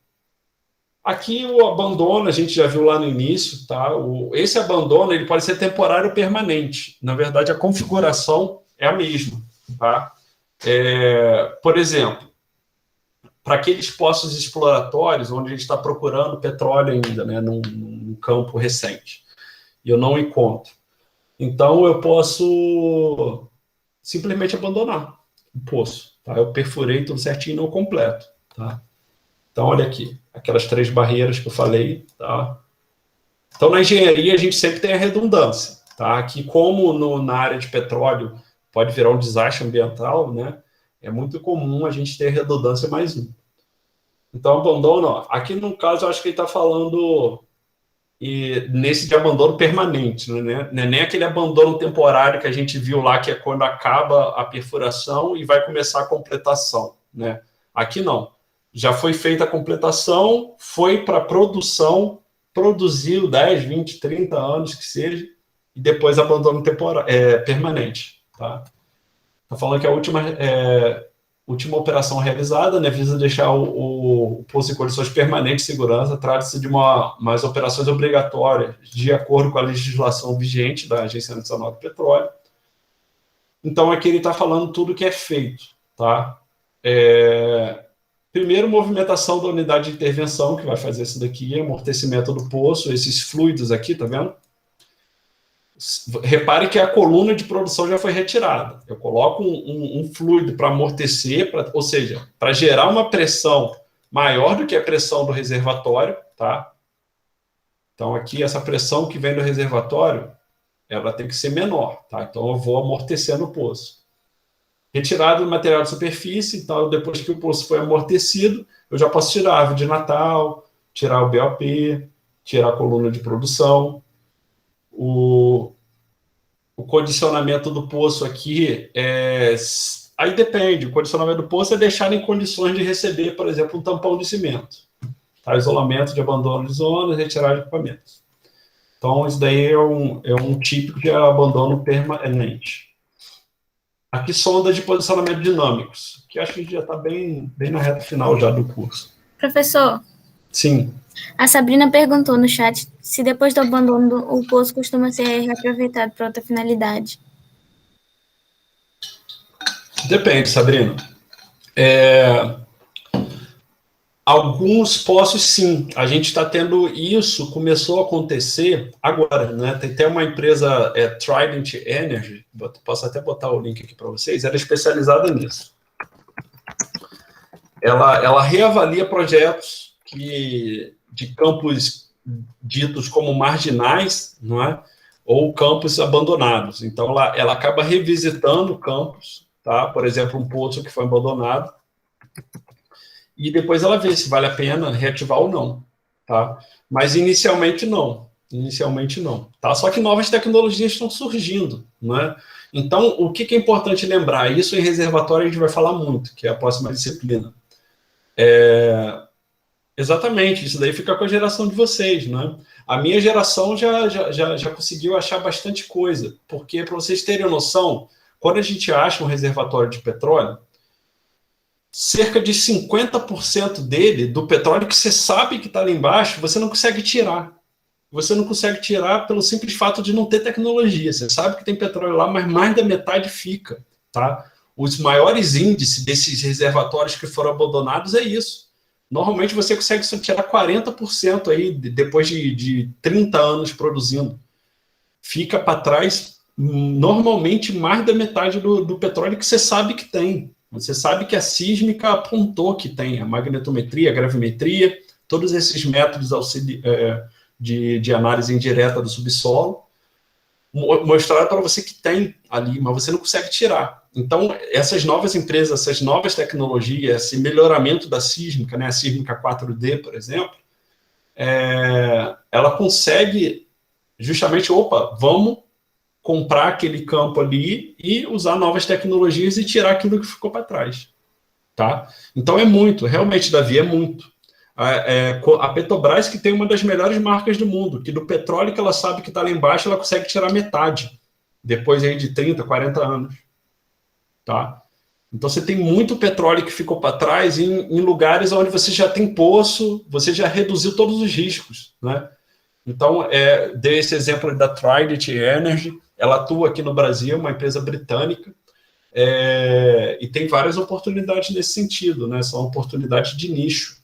Speaker 1: Aqui o abandono, a gente já viu lá no início, tá? Esse abandono ele pode ser temporário ou permanente. Na verdade, a configuração é a mesma, tá? Por exemplo, para aqueles poços exploratórios, onde a gente está procurando petróleo ainda, né, num campo recente, e eu não encontro. Então, eu posso simplesmente abandonar o poço, tá? Eu perfurei tudo certinho no completo, tá? Então, olha aqui, aquelas 3 barreiras que eu falei, tá? Então, na engenharia, a gente sempre tem a redundância, tá? Que como na área de petróleo pode virar um desastre ambiental, né? É muito comum a gente ter redundância mais um. Então, abandono, ó, aqui no caso, eu acho que ele está falando nesse de abandono permanente, né? Não é nem aquele abandono temporário que a gente viu lá, que é quando acaba a perfuração e vai começar a completação, né? Aqui não. Já foi feita a completação, foi para produção, produziu 10, 20, 30 anos que seja, e depois abandono permanente, tá? Está falando que a última operação realizada, né, visa deixar o poço em condições permanentes de segurança, trata-se de umas operações obrigatórias, de acordo com a legislação vigente da Agência Nacional do Petróleo. Então, aqui ele está falando tudo que é feito, tá? Primeiro, movimentação da unidade de intervenção, que vai fazer isso daqui, amortecimento do poço, esses fluidos aqui, tá vendo? Repare que a coluna de produção já foi retirada. Eu coloco um fluido para amortecer, ou seja, para gerar uma pressão maior do que a pressão do reservatório, tá? Então, aqui, essa pressão que vem do reservatório, ela tem que ser menor, tá? Então, eu vou amortecendo o poço. Retirado do material de superfície, então, depois que o poço foi amortecido, eu já posso tirar a árvore de Natal, tirar o BOP, tirar a coluna de produção. O condicionamento do poço aqui, aí depende, o condicionamento do poço é deixar em condições de receber, por exemplo, um tampão de cimento. Tá? Isolamento de abandono de zonas, retirada de equipamentos. Então, isso daí é um típico de abandono permanente. Aqui, sonda de posicionamento dinâmicos, que acho que já está bem na reta final já do curso.
Speaker 2: Professor?
Speaker 1: Sim.
Speaker 2: A Sabrina perguntou no chat se depois do abandono o poço costuma ser reaproveitado para outra finalidade.
Speaker 1: Depende, Sabrina. Alguns poços, sim. A gente está tendo isso, começou a acontecer agora, né? Tem até uma empresa, Trident Energy, posso até botar o link aqui para vocês, ela é especializada nisso. Ela reavalia projetos de campos ditos como marginais, não é? Ou campos abandonados. Então, ela acaba revisitando campos, tá? Por exemplo, um poço que foi abandonado, e depois ela vê se vale a pena reativar ou não, tá? Mas inicialmente não, tá? Só que novas tecnologias estão surgindo, não é? Então, o que é importante lembrar? Isso em reservatório a gente vai falar muito, que é a próxima disciplina. Exatamente, isso daí fica com a geração de vocês, né? A minha geração já conseguiu achar bastante coisa, porque, para vocês terem noção, quando a gente acha um reservatório de petróleo, cerca de 50% dele, do petróleo que você sabe que está ali embaixo, você não consegue tirar. Você não consegue tirar pelo simples fato de não ter tecnologia. Você sabe que tem petróleo lá, mas mais da metade fica, tá? Os maiores índices desses reservatórios que foram abandonados é isso. Normalmente você consegue só tirar 40% aí, depois de 30 anos produzindo. Fica para trás, normalmente, mais da metade do petróleo que você sabe que tem. Você sabe que a sísmica apontou que tem a magnetometria, a gravimetria, todos esses métodos de análise indireta do subsolo. mostrar para você que tem ali, mas você não consegue tirar. Então, essas novas empresas, essas novas tecnologias, esse melhoramento da sísmica, né, a sísmica 4D, por exemplo, ela consegue justamente, vamos comprar aquele campo ali e usar novas tecnologias e tirar aquilo que ficou para trás. Tá? Então é muito, realmente, Davi, é muito. A Petrobras, que tem uma das melhores marcas do mundo, que do petróleo que ela sabe que está lá embaixo, ela consegue tirar metade, depois aí de 30, 40 anos. Tá? Então você tem muito petróleo que ficou para trás em lugares onde você já tem poço, você já reduziu todos os riscos. Né? Então, dei esse exemplo da Trident Energy, ela atua aqui no Brasil, uma empresa britânica, e tem várias oportunidades nesse sentido, né? São oportunidades de nicho.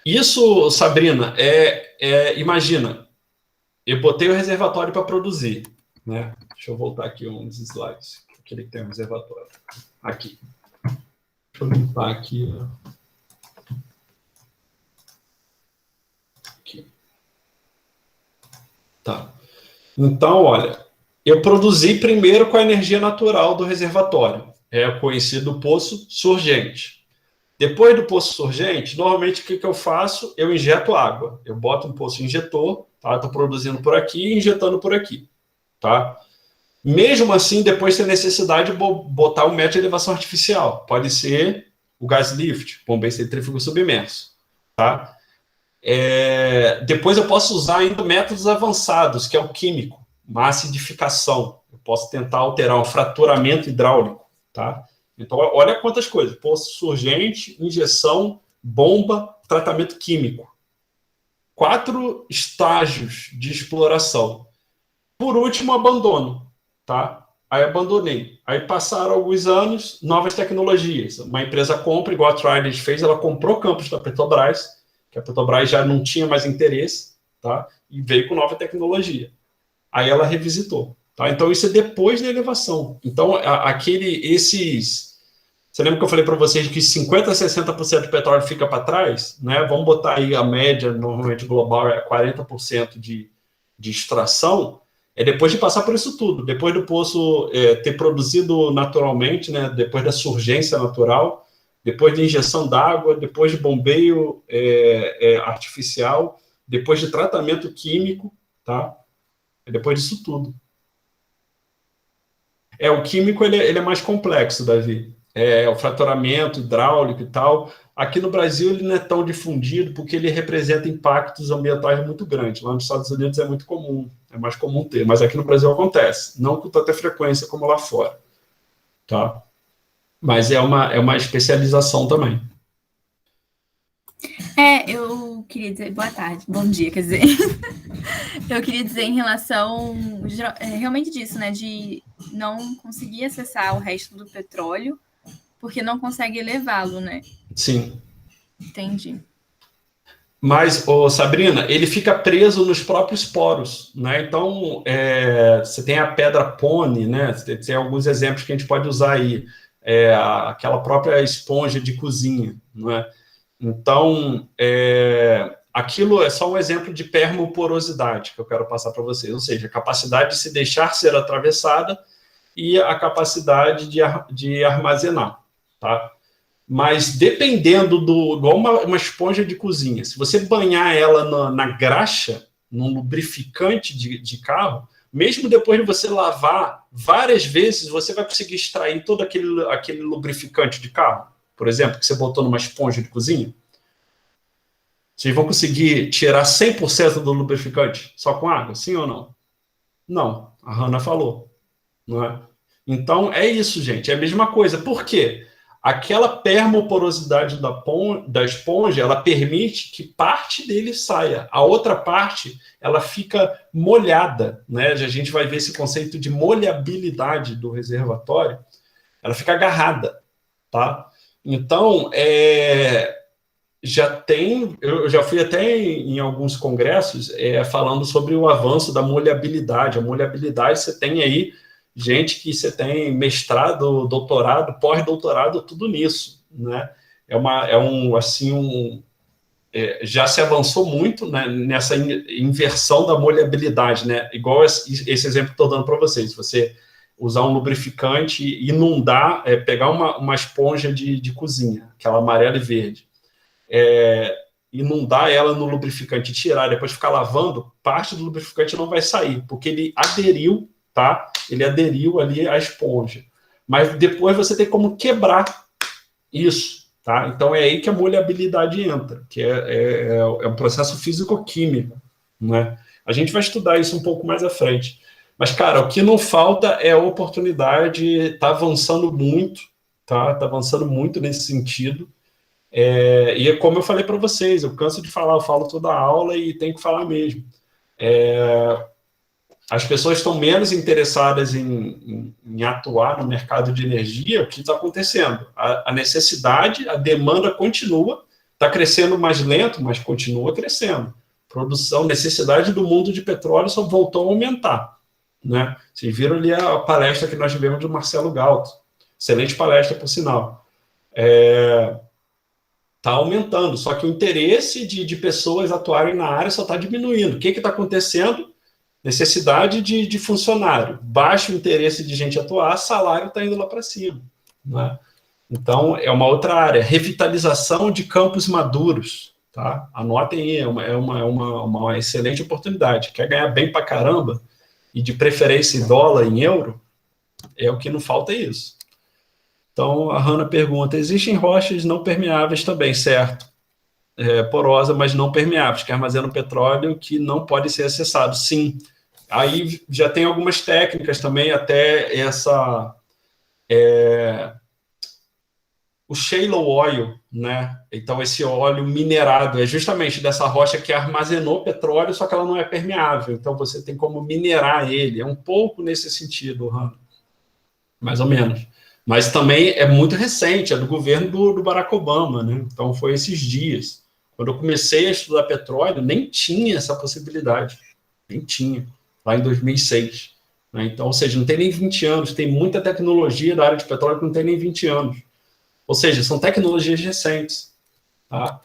Speaker 1: Isso, Sabrina, imagina, eu botei o reservatório para produzir, né? Deixa eu voltar aqui uns slides, aquele que tem o reservatório. Aqui. Deixa eu limpar aqui. Aqui. Tá. Então, olha, eu produzi primeiro com a energia natural do reservatório, conhecido poço surgente. Depois do poço surgente, normalmente o que eu faço? Eu injeto água. Eu boto um poço injetor, tá? Estou produzindo por aqui e injetando por aqui. Tá? Mesmo assim, depois tem necessidade de botar um método de elevação artificial. Pode ser o gas lift, bombeio centrífugo submerso. Tá? Depois eu posso usar ainda métodos avançados, que é o químico, uma acidificação. Eu posso tentar alterar um fraturamento hidráulico. Tá? Então, olha quantas coisas. Poço surgente, injeção, bomba, tratamento químico. 4 estágios de exploração. Por último, abandono. Tá? Aí abandonei. Aí passaram alguns anos, novas tecnologias. Uma empresa compra, igual a Trident fez, ela comprou campos da Petrobras, que a Petrobras já não tinha mais interesse, tá? E veio com nova tecnologia. Aí ela revisitou. Tá? Então, isso é depois da elevação. Então, você lembra que eu falei para vocês que 50% a 60% do petróleo fica para trás? Né? Vamos botar aí a média, normalmente global, 40% de extração. Depois de passar por isso tudo. Depois do poço ter produzido naturalmente, né? Depois da surgência natural, depois de injeção d'água, depois de bombeio artificial, depois de tratamento químico, tá? Depois disso tudo. O químico ele é mais complexo, Davi. O fraturamento hidráulico e tal. Aqui no Brasil ele não é tão difundido porque ele representa impactos ambientais muito grandes. Lá nos Estados Unidos é muito comum, é mais comum ter, mas aqui no Brasil acontece. Não com tanta frequência como lá fora. Tá? Mas é uma especialização também.
Speaker 3: Eu queria dizer, boa tarde, bom dia, quer dizer, eu queria dizer em relação, realmente disso, né, de não conseguir acessar o resto do petróleo, porque não consegue elevá-lo, né?
Speaker 1: Sim.
Speaker 3: Entendi.
Speaker 1: Mas, Sabrina, ele fica preso nos próprios poros, né? Então, você tem a pedra pone, né? Tem alguns exemplos que a gente pode usar aí, aquela própria esponja de cozinha, não é? Então, aquilo é só um exemplo de permoporosidade que eu quero passar para vocês, ou seja, a capacidade de se deixar ser atravessada e a capacidade de armazenar, tá? Mas dependendo igual uma esponja de cozinha, se você banhar ela na graxa, num lubrificante de carro, mesmo depois de você lavar várias vezes, você vai conseguir extrair todo aquele lubrificante de carro, por exemplo, que você botou numa esponja de cozinha. Vocês vão conseguir tirar 100% do lubrificante só com água, sim ou não? Não, a Hannah falou. Não é? Então, é isso, gente, é a mesma coisa. Por quê? Aquela permoporosidade da esponja, ela permite que parte dele saia. A outra parte, ela fica molhada, né? A gente vai ver esse conceito de molhabilidade do reservatório. Ela fica agarrada, tá? Então, eu já fui até em alguns congressos falando sobre o avanço da molhabilidade. A molhabilidade, você tem aí gente que você tem mestrado, doutorado, pós-doutorado, tudo nisso, né? já se avançou muito, né, nessa inversão da molhabilidade, né? Igual esse exemplo que estou dando para vocês. Você usar um lubrificante, inundar, pegar uma esponja de cozinha, aquela amarela e verde, inundar ela no lubrificante e tirar, depois ficar lavando, parte do lubrificante não vai sair, porque ele aderiu, tá? Ele aderiu ali à esponja. Mas depois você tem como quebrar isso, tá? Então é aí que a molhabilidade entra, que é um processo físico-químico, né? A gente vai estudar isso um pouco mais à frente. Mas, cara, o que não falta é a oportunidade, tá avançando muito, tá? Tá avançando muito nesse sentido. E é como eu falei para vocês, eu canso de falar, eu falo toda a aula e tenho que falar mesmo. As pessoas estão menos interessadas em atuar no mercado de energia. O que está acontecendo? A necessidade, a demanda continua, está crescendo mais lento, mas continua crescendo. Produção, necessidade do mundo de petróleo só voltou a aumentar, né? Vocês viram ali a palestra que nós tivemos do Marcelo Galto. Excelente palestra, por sinal. Está aumentando, só que o interesse de pessoas atuarem na área só está diminuindo. O que está acontecendo? Necessidade de funcionário, baixo interesse de gente atuar, salário está indo lá para cima, né? Então, é uma outra área. Revitalização de campos maduros, tá? Anotem aí, é uma excelente oportunidade. Quer ganhar bem para caramba, e de preferência em dólar, em euro, o que não falta é isso. Então, a Hanna pergunta, existem rochas não permeáveis também, certo? Porosa, mas não permeáveis, que armazenam petróleo que não pode ser acessado. Sim. Aí já tem algumas técnicas também, até o shale oil, né? Então, esse óleo minerado é justamente dessa rocha que armazenou petróleo, só que ela não é permeável. Então, você tem como minerar ele. É um pouco nesse sentido, Hanna. Mais ou menos. Mas também é muito recente, é do governo do Barack Obama, né? Então, foi esses dias. Quando eu comecei a estudar petróleo, nem tinha essa possibilidade. Nem tinha. Lá em 2006. Né? Então, ou seja, não tem nem 20 anos. Tem muita tecnologia da área de petróleo que não tem nem 20 anos. Ou seja, são tecnologias recentes. Tá?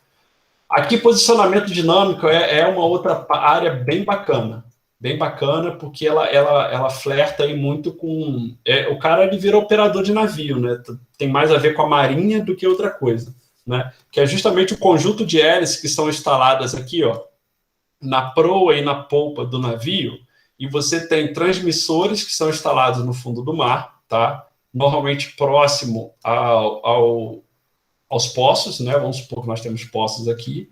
Speaker 1: Aqui, posicionamento dinâmico é uma outra área bem bacana. Bem bacana, porque ela flerta aí muito com... o cara, ele vira operador de navio, né? Tem mais a ver com a marinha do que outra coisa. Né? Que é justamente o conjunto de hélices que são instaladas aqui, ó, na proa e na polpa do navio, e você tem transmissores que são instalados no fundo do mar, tá? Normalmente próximo aos poços, né? Vamos supor que nós temos poços aqui,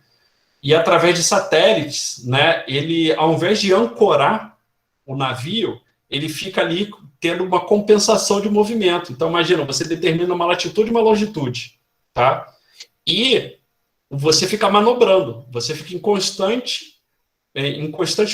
Speaker 1: e através de satélites, né? Ele, ao invés de ancorar o navio, ele fica ali tendo uma compensação de movimento. Então, imagina, você determina uma latitude e uma longitude, tá? E você fica manobrando, você fica em constante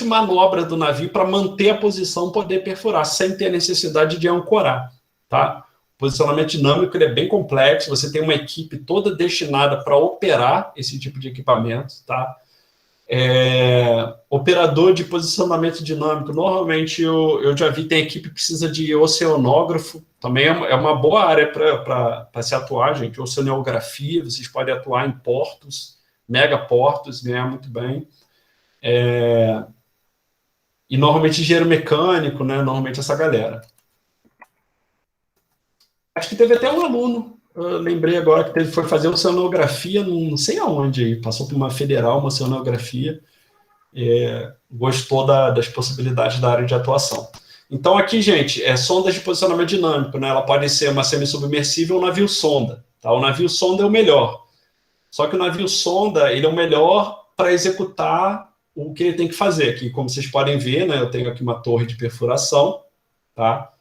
Speaker 1: manobra do navio para manter a posição, poder perfurar, sem ter a necessidade de ancorar, tá? O posicionamento dinâmico ele é bem complexo, você tem uma equipe toda destinada para operar esse tipo de equipamento, tá? Operador de posicionamento dinâmico, normalmente eu já vi, tem equipe que precisa de oceanógrafo, também é uma boa área para se atuar, gente. Oceanografia, vocês podem atuar em portos, megaportos, ganhar muito bem. E normalmente engenheiro mecânico, né? Normalmente essa galera. Acho que teve até um aluno, eu lembrei agora, que foi fazer oceanografia, não sei aonde aí, passou por uma federal, uma oceanografia, gostou das possibilidades da área de atuação. Então, aqui, gente, sondas de posicionamento dinâmico, né? Ela pode ser uma semissubmersível ou um navio-sonda. Tá? O navio-sonda é o melhor. Só que o navio-sonda, ele é o melhor para executar o que ele tem que fazer. Aqui, como vocês podem ver, né? Eu tenho aqui uma torre de perfuração, tá?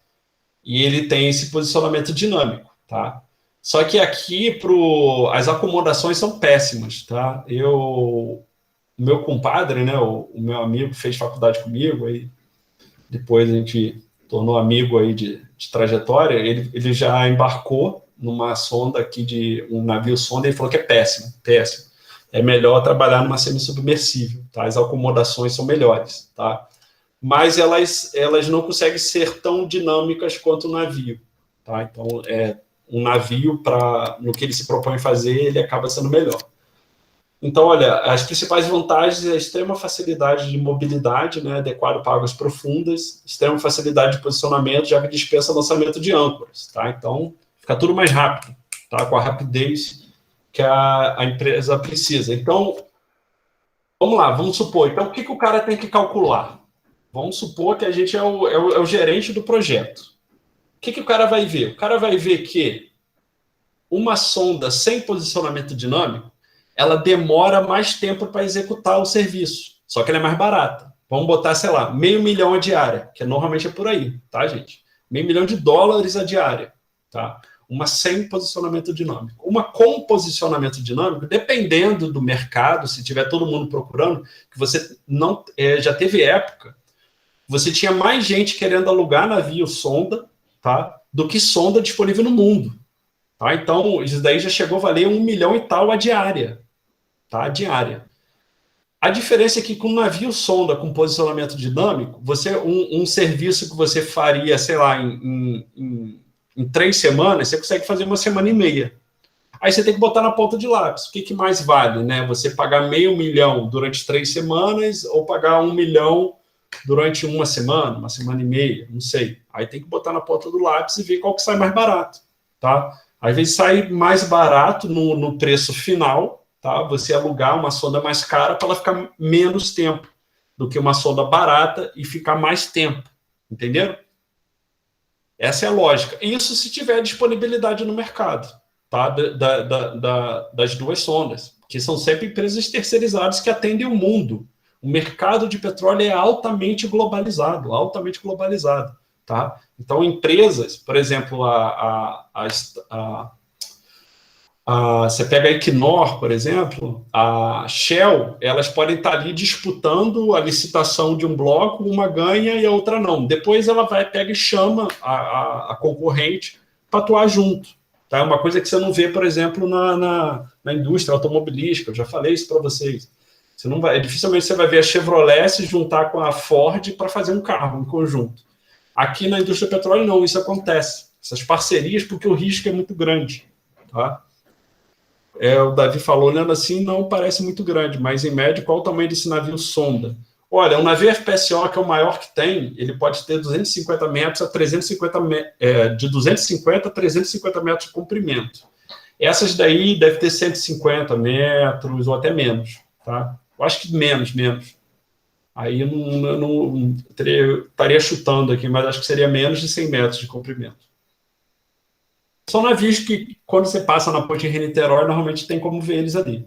Speaker 1: E ele tem esse posicionamento dinâmico, tá? Só que aqui, as acomodações são péssimas, tá? O meu compadre, né? O meu amigo fez faculdade comigo, aí depois a gente tornou amigo aí de trajetória, ele já embarcou numa sonda aqui, de um navio-sonda, e ele falou que é péssimo, péssimo. É melhor trabalhar numa semissubmersível, tá? As acomodações são melhores, tá? Mas elas não conseguem ser tão dinâmicas quanto o navio, tá? Então, um navio, no que ele se propõe fazer, ele acaba sendo melhor. Então, olha, as principais vantagens é a extrema facilidade de mobilidade, né, adequado para águas profundas, extrema facilidade de posicionamento, já que dispensa lançamento de âncoras, tá? Então, fica tudo mais rápido, tá? Com a rapidez que a empresa precisa. Então, vamos lá, vamos supor. Então, o que o cara tem que calcular? Vamos supor que a gente é o gerente do projeto. O que o cara vai ver? O cara vai ver que uma sonda sem posicionamento dinâmico, ela demora mais tempo para executar o serviço, só que ela é mais barata. Vamos botar, sei lá, $500 mil a diária, que normalmente é por aí, tá, gente? $500 mil a diária, tá? Uma sem posicionamento dinâmico. Uma com posicionamento dinâmico, dependendo do mercado, se tiver todo mundo procurando, que você não já teve época, você tinha mais gente querendo alugar navio sonda, tá, do que sonda disponível no mundo. Tá? Então, isso daí já chegou a valer $1 milhão e tal a diária. Tá? A diária. A diferença é que com navio sonda com posicionamento dinâmico, você um serviço que você faria, sei lá, em 3 semanas, você consegue fazer 1 semana e meia. Aí você tem que botar na ponta de lápis. O que mais vale? Né? Você pagar $500 mil durante 3 semanas ou pagar $1 milhão durante 1 semana, 1 semana e meia, não sei. Aí tem que botar na ponta do lápis e ver qual que sai mais barato. Tá? Às vezes sai mais barato no preço final, tá? Você alugar uma sonda mais cara para ela ficar menos tempo do que uma sonda barata e ficar mais tempo. Entenderam? Essa é a lógica. Isso se tiver disponibilidade no mercado, tá? Das duas sondas, que são sempre empresas terceirizadas que atendem o mundo. O mercado de petróleo é altamente globalizado, tá? Então, empresas, por exemplo, você pega a Equinor, por exemplo, a Shell, elas podem estar ali disputando a licitação de um bloco, uma ganha e a outra não. Depois ela pega e chama a concorrente para atuar junto. Tá? É uma coisa que você não vê, por exemplo, na indústria automobilística. Eu já falei isso para vocês. Dificilmente você vai ver a Chevrolet se juntar com a Ford para fazer um carro em conjunto. Aqui na indústria do petróleo, não, isso acontece. Essas parcerias, porque o risco é muito grande. Tá? O Davi falou, olhando assim, não parece muito grande, mas em média, qual o tamanho desse navio sonda? Olha, um navio FPSO, que é o maior que tem, ele pode ter 250 metros a 350 de 250 a 350 metros de comprimento. Essas daí deve ter 150 metros ou até menos. Tá? Eu acho que menos. Aí eu não estaria chutando aqui, mas acho que seria menos de 100 metros de comprimento. São navios que, quando você passa na ponte Rio-Niterói, normalmente tem como ver eles ali.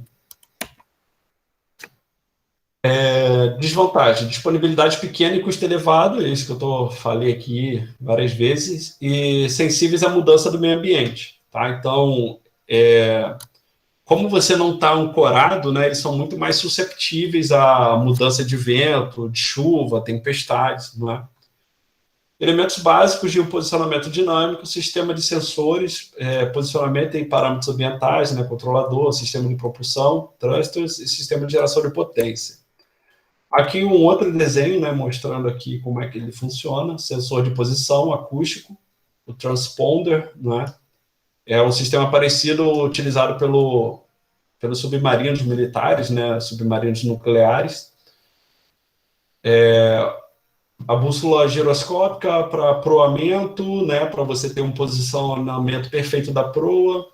Speaker 1: Desvantagem, disponibilidade pequena e custo elevado, é isso que eu falei aqui várias vezes, e sensíveis à mudança do meio ambiente. Tá? Então, como você não está ancorado, né, eles são muito mais susceptíveis à mudança de vento, de chuva, tempestades, não é? Elementos básicos de um posicionamento dinâmico, sistema de sensores, posicionamento em parâmetros ambientais, né, controlador, sistema de propulsão, thrusters e sistema de geração de potência. Aqui um outro desenho, né, mostrando aqui como é que ele funciona, sensor de posição acústico, o transponder, né, é um sistema parecido utilizado pelos submarinos militares, né, submarinos nucleares. A bússola giroscópica para proamento, né, para você ter um posicionamento perfeito da proa,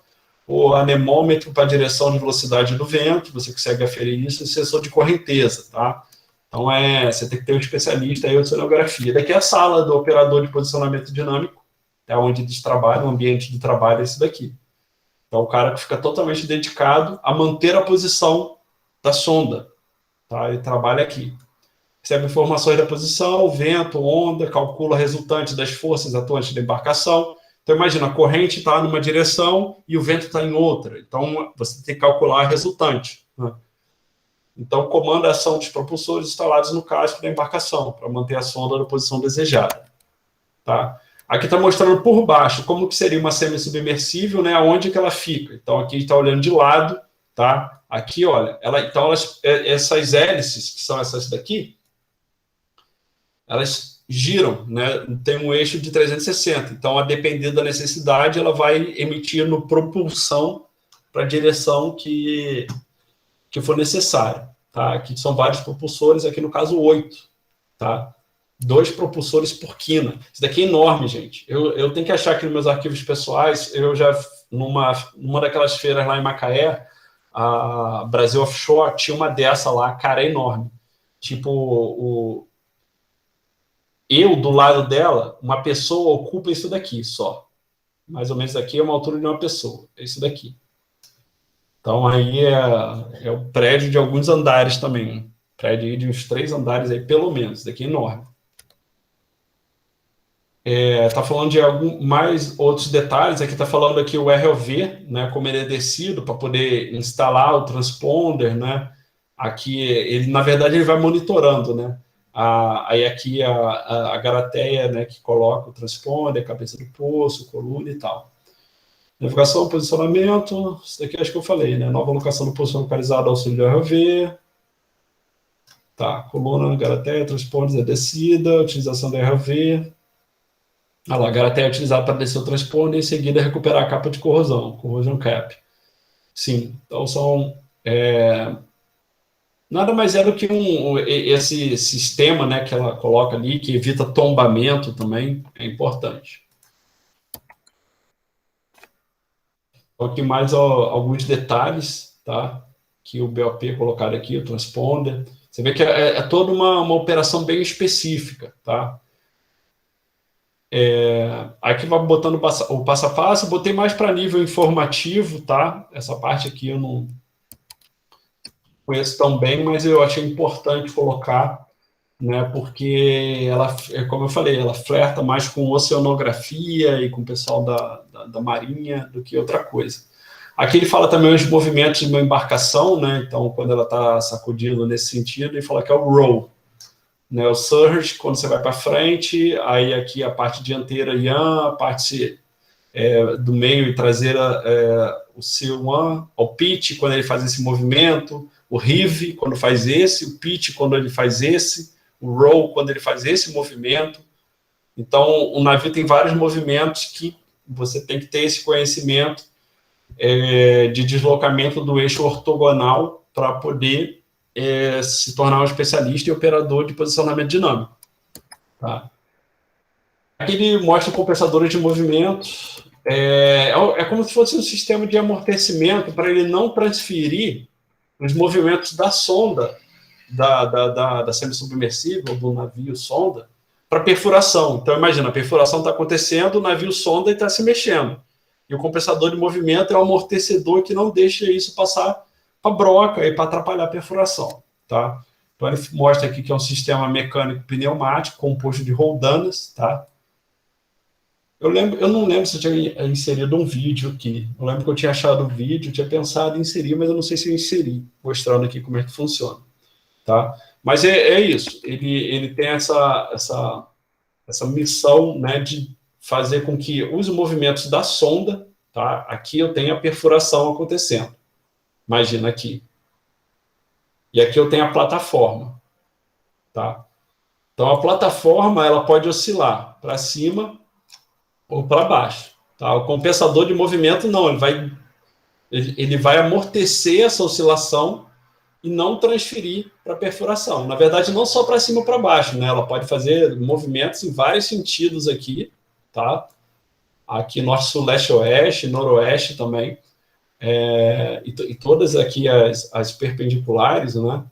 Speaker 1: o anemômetro para direção de velocidade do vento, você consegue aferir isso, e sensor de correnteza, tá? Então, você tem que ter um especialista em oceanografia. Daqui é a sala do operador de posicionamento dinâmico, é onde eles trabalham, o ambiente de trabalho é esse daqui. Então, o cara que fica totalmente dedicado a manter a posição da sonda, tá? Ele trabalha aqui. Recebe informações da posição, vento, onda, calcula a resultante das forças atuantes da embarcação. Então, imagina, a corrente está numa direção e o vento está em outra. Então, você tem que calcular a resultante. Né? Então, comanda a ação dos propulsores instalados no casco da embarcação, para manter a sonda na posição desejada. Tá? Aqui está mostrando por baixo como que seria uma semi-submersível, né, onde que ela fica. Então, aqui está olhando de lado. Tá? Aqui, olha, essas hélices, que são essas daqui, elas giram, né? Tem um eixo de 360. Então, a depender da necessidade, ela vai emitindo propulsão para a direção que que for necessário. Tá? Aqui são vários propulsores, aqui no caso 8. Tá? 2 propulsores por quina. Isso daqui é enorme, gente. Eu tenho que achar aqui nos meus arquivos pessoais, eu já, numa daquelas feiras lá em Macaé, a Brasil Offshore, tinha uma dessa lá, cara, é enorme. Tipo, eu, do lado dela, uma pessoa ocupa isso daqui só. Mais ou menos daqui é uma altura de uma pessoa. É isso daqui. Então, aí é o prédio de alguns andares também. Prédio aí de uns 3 andares aí, pelo menos. Isso daqui é enorme. Está falando de mais outros detalhes. Aqui está falando aqui o ROV, né, como ele é descido para poder instalar o transponder, né? Aqui ele, na verdade, ele vai monitorando, né? Aí aqui a garateia, né, que coloca o transponder, a cabeça do poço, coluna e tal. Navegação, posicionamento, isso daqui acho que eu falei, né? Nova locação do poço localizado, auxílio do ROV. Tá, coluna, garateia, transponder, descida, utilização do ROV. A garateia é utilizada para descer o transponder e em seguida recuperar a capa de corrosão, corrosion cap. Sim, então são... nada mais é do que esse sistema, né, que ela coloca ali, que evita tombamento também, é importante. Então, aqui mais alguns detalhes, tá? Que o BOP colocado aqui, o transponder. Você vê que é toda uma operação bem específica, tá? Aqui vai botando o passo a passo, botei mais para nível informativo, tá? Essa parte aqui eu não conheço tão bem, mas eu achei importante colocar, né? Porque ela, como eu falei, ela flerta mais com oceanografia e com o pessoal da Marinha do que outra coisa. Aqui ele fala também os movimentos de uma embarcação, né? Então, quando ela está sacudindo nesse sentido, ele fala que é o roll. Né, o surge, quando você vai para frente, aí aqui a parte dianteira yan, a parte do meio e traseira o C1, o pitch, quando ele faz esse movimento, o heave, quando faz esse, o pitch, quando ele faz esse, o roll, quando ele faz esse movimento. Então, o navio tem vários movimentos que você tem que ter esse conhecimento de deslocamento do eixo ortogonal para poder se tornar um especialista e operador de posicionamento dinâmico. Tá? Aqui ele mostra compensadores de movimentos. É como se fosse um sistema de amortecimento para ele não transferir os movimentos da sonda, da semissubmersível, do navio sonda, para perfuração. Então, imagina, a perfuração está acontecendo, o navio sonda está se mexendo. E o compensador de movimento é o amortecedor que não deixa isso passar para a broca e para atrapalhar a perfuração, tá? Então ele mostra aqui que é um sistema mecânico pneumático composto de roldanas, tá? Eu não lembro se eu tinha inserido um vídeo aqui. Eu lembro que eu tinha achado o vídeo, tinha pensado em inserir, mas eu não sei se eu inseri, mostrando aqui como é que funciona, tá? Mas é isso. Ele tem essa missão, né, de fazer com que os movimentos da sonda, tá? Aqui eu tenho a perfuração acontecendo. Imagina aqui. E aqui eu tenho a plataforma. Tá? Então, a plataforma ela pode oscilar para cima ou para baixo. Tá? O compensador de movimento, não. Ele vai amortecer essa oscilação e não transferir para a perfuração. Na verdade, não só para cima ou para baixo. Né? Ela pode fazer movimentos em vários sentidos aqui. Tá? Aqui, norte, sul, leste, oeste, noroeste também. E todas aqui as perpendiculares, né?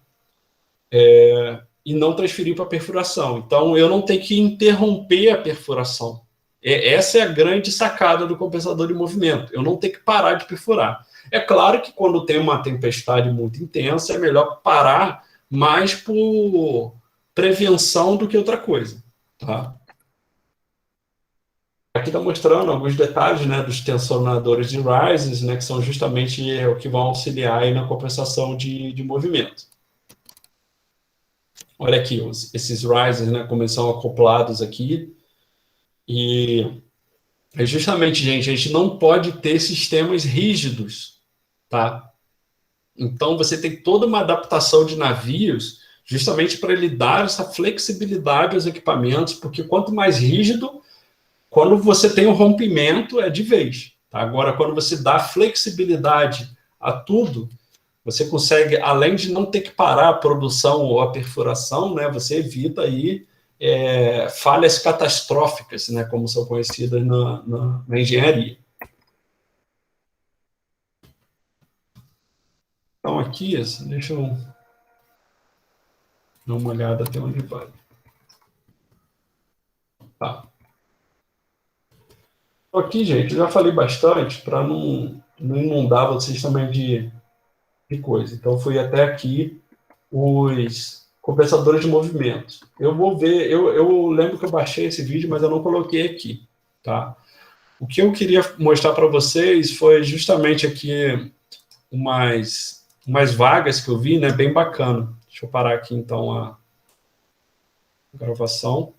Speaker 1: E não transferir para a perfuração. Então, eu não tenho que interromper a perfuração. Essa é a grande sacada do compensador de movimento. Eu não tenho que parar de perfurar. É claro que quando tem uma tempestade muito intensa, é melhor parar mais por prevenção do que outra coisa. Tá? Aqui está mostrando alguns detalhes, né, dos tensionadores de rises, né, que são justamente o que vão auxiliar aí na compensação de movimento. Olha aqui, esses rises, né, como eles são acoplados aqui. E justamente, gente, a gente não pode ter sistemas rígidos, tá? Então, você tem toda uma adaptação de navios justamente para ele dar essa flexibilidade aos equipamentos, porque quanto mais rígido, quando você tem um rompimento, é de vez. Tá? Agora, quando você dá flexibilidade a tudo, você consegue, além de não ter que parar a produção ou a perfuração, né, você evita aí falhas catastróficas, né, como são conhecidas na engenharia. Então, aqui, deixa eu dar uma olhada até onde vai. Tá. Aqui, gente, eu já falei bastante para não inundar vocês também de coisa. Então, fui até aqui os compensadores de movimento. Eu vou ver, eu lembro que eu baixei esse vídeo, mas eu não coloquei aqui, tá? O que eu queria mostrar para vocês foi justamente aqui umas vagas que eu vi, né, bem bacana. Deixa eu parar aqui, então, a gravação.